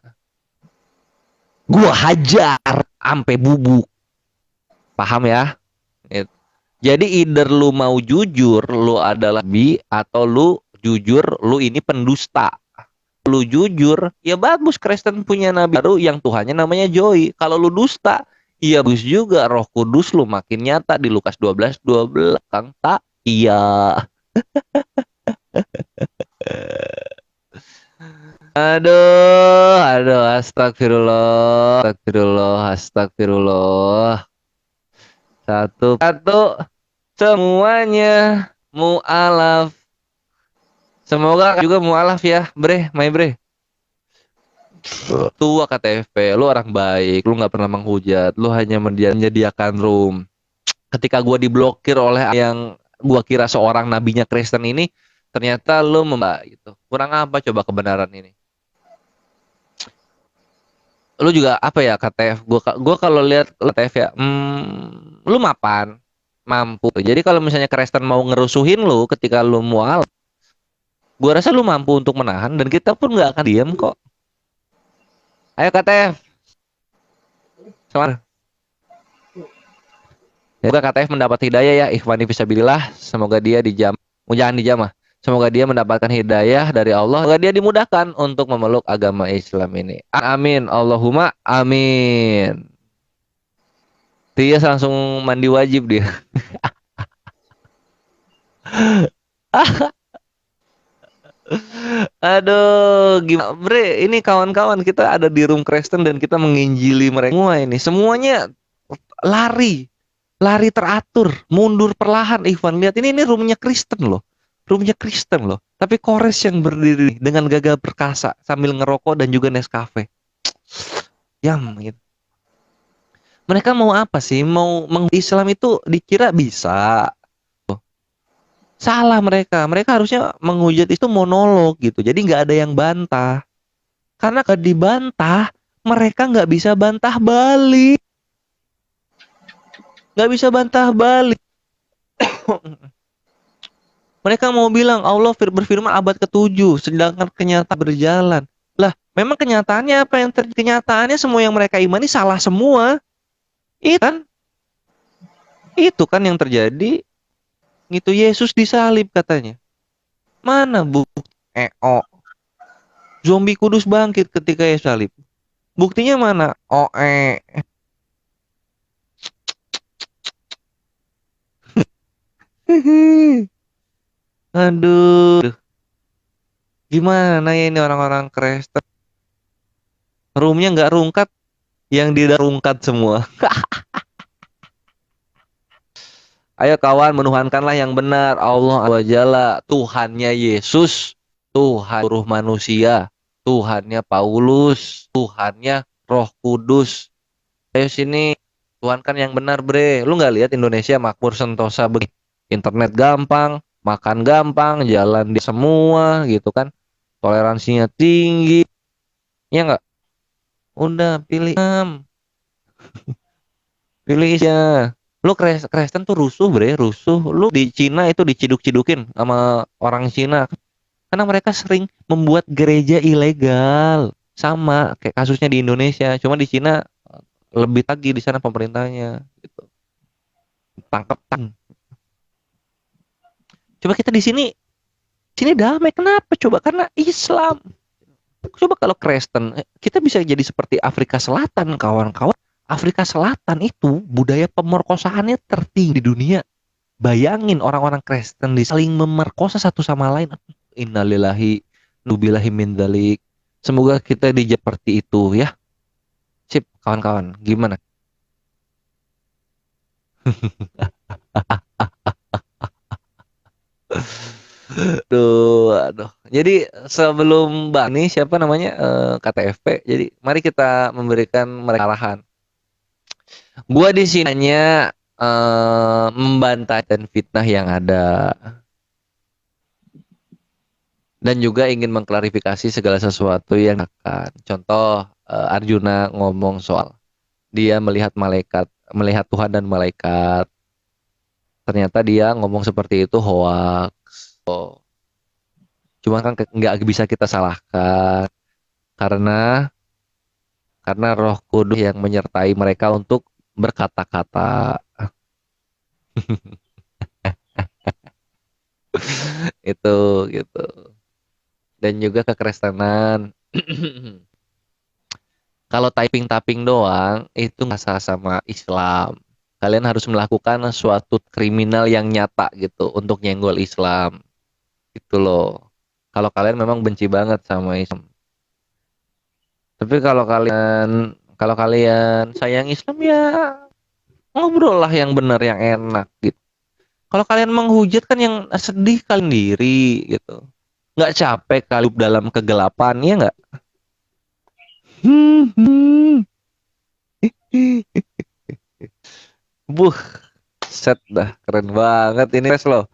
gua hajar sampai bubuk. Paham ya? Jadi either lu mau jujur lu adalah bi, atau lu jujur lu ini pendusta. Lu jujur ya bagus, Kristen punya nabi baru yang Tuhannya namanya Joy. Kalau lu dusta iya bagus juga, Roh Kudus lu makin nyata di Lukas 12:12 Kang tak iya. Aduh, astagfirullah. Satu semuanya mu'alaf. Semoga juga mu'alaf ya, Bre, my Bre. Tua KTFP, lu orang baik, lu nggak pernah menghujat, lu hanya menyediakan room. Ketika gua diblokir oleh yang gua kira seorang nabinya Kristen ini, Ternyata lu gitu. Kurang apa coba kebenaran ini? Lu juga apa ya KTF? Gua kalau lihat KTF ya, lu mapan, mampu. Jadi kalau misalnya Kristen mau ngerusuhin lu ketika lu mual, gua rasa lu mampu untuk menahan dan kita pun nggak akan diam kok. Ayo KTF. Semangat. Semoga KTF mendapat hidayah ya, ikhwani fisabilillah. Semoga dia jangan dijamah. Semoga dia mendapatkan hidayah dari Allah. Semoga dia dimudahkan untuk memeluk agama Islam ini. Amin. Allahumma amin. Dia langsung mandi wajib dia. Aduh, gimana bre? Ini kawan-kawan kita ada di room Kristen dan kita menginjili mereka semua ini. Semuanya lari teratur, mundur perlahan. Ikhwan lihat ini roomnya Kristen loh. Roomnya Kristen loh. Tapi Kores yang berdiri dengan gagah perkasa sambil ngerokok dan juga Nescafe. Yam gitu. Mereka mau apa sih? Mau Islam itu dikira bisa. Salah mereka. Mereka harusnya menghujat itu monolog gitu. Jadi nggak ada yang bantah. Karena kalau dibantah, mereka nggak bisa bantah balik. Nggak bisa bantah balik. Mereka mau bilang Allah berfirman abad ke-7, sedangkan kenyataan berjalan. Lah, memang kenyataannya apa yang terjadi? Kenyataannya semua yang mereka imani salah semua. Itu kan yang terjadi. Itu Yesus disalib katanya. Mana bukti? Zombie kudus bangkit ketika Yesus salib. Buktinya mana? Aduh. Gimana ya ini orang-orang Kristen? Roomnya nggak rungkat, yang di rungkat semua. Ayo kawan, menuhankanlah yang benar. Allah Azza Tuhannya Yesus, Tuhan seluruh manusia, Tuhannya Paulus, Tuhannya Roh Kudus. Ayo sini, tuhankan yang benar bre. Lu nggak lihat Indonesia makmur sentosa begitu? Internet gampang, makan gampang, jalan di semua gitu kan. Toleransinya tinggi. Ya nggak? Udah pilih pilih aja. Lu Kristen tuh rusuh bre, rusuh. Lu di Cina itu diciduk-cidukin sama orang Cina karena mereka sering membuat gereja ilegal. Sama kayak kasusnya di Indonesia, cuma di Cina lebih lagi di sana pemerintahnya gitu. Tangkap. Coba kita di sini damai. Kenapa? Coba karena Islam. Coba kalau Kristen, kita bisa jadi seperti Afrika Selatan, kawan-kawan. Afrika Selatan itu budaya pemerkosaannya tertinggi di dunia. Bayangin orang-orang Kristen saling memerkosa satu sama lain. Innalillahi nubillahi min dzalik. Semoga kita seperti itu ya. Sip, kawan-kawan. Gimana? Aduh. Jadi sebelum nih siapa namanya KTFP. Jadi mari kita memberikan mereka arahan. Gua di sini hanya membantah dan fitnah yang ada. Dan juga ingin mengklarifikasi segala sesuatu yang akan. Contoh Arjuna ngomong soal dia melihat Tuhan dan malaikat. Ternyata dia ngomong seperti itu hoax. Cuma kan nggak bisa kita salahkan karena Roh Kudus yang menyertai mereka untuk berkata-kata. Itu gitu. Dan juga kekristenan. Kalau typing doang itu nggak sama Islam. Kalian harus melakukan suatu kriminal yang nyata gitu untuk nyenggol Islam. Gitu loh. Kalau kalian memang benci banget sama Islam. Tapi kalau kalian sayang Islam ya ngobrol lah yang benar, yang enak gitu. Kalau kalian menghujat kan yang sedih kalian diri gitu. Nggak capek kali dalam kegelapan ya nggak? Set dah keren banget ini loh.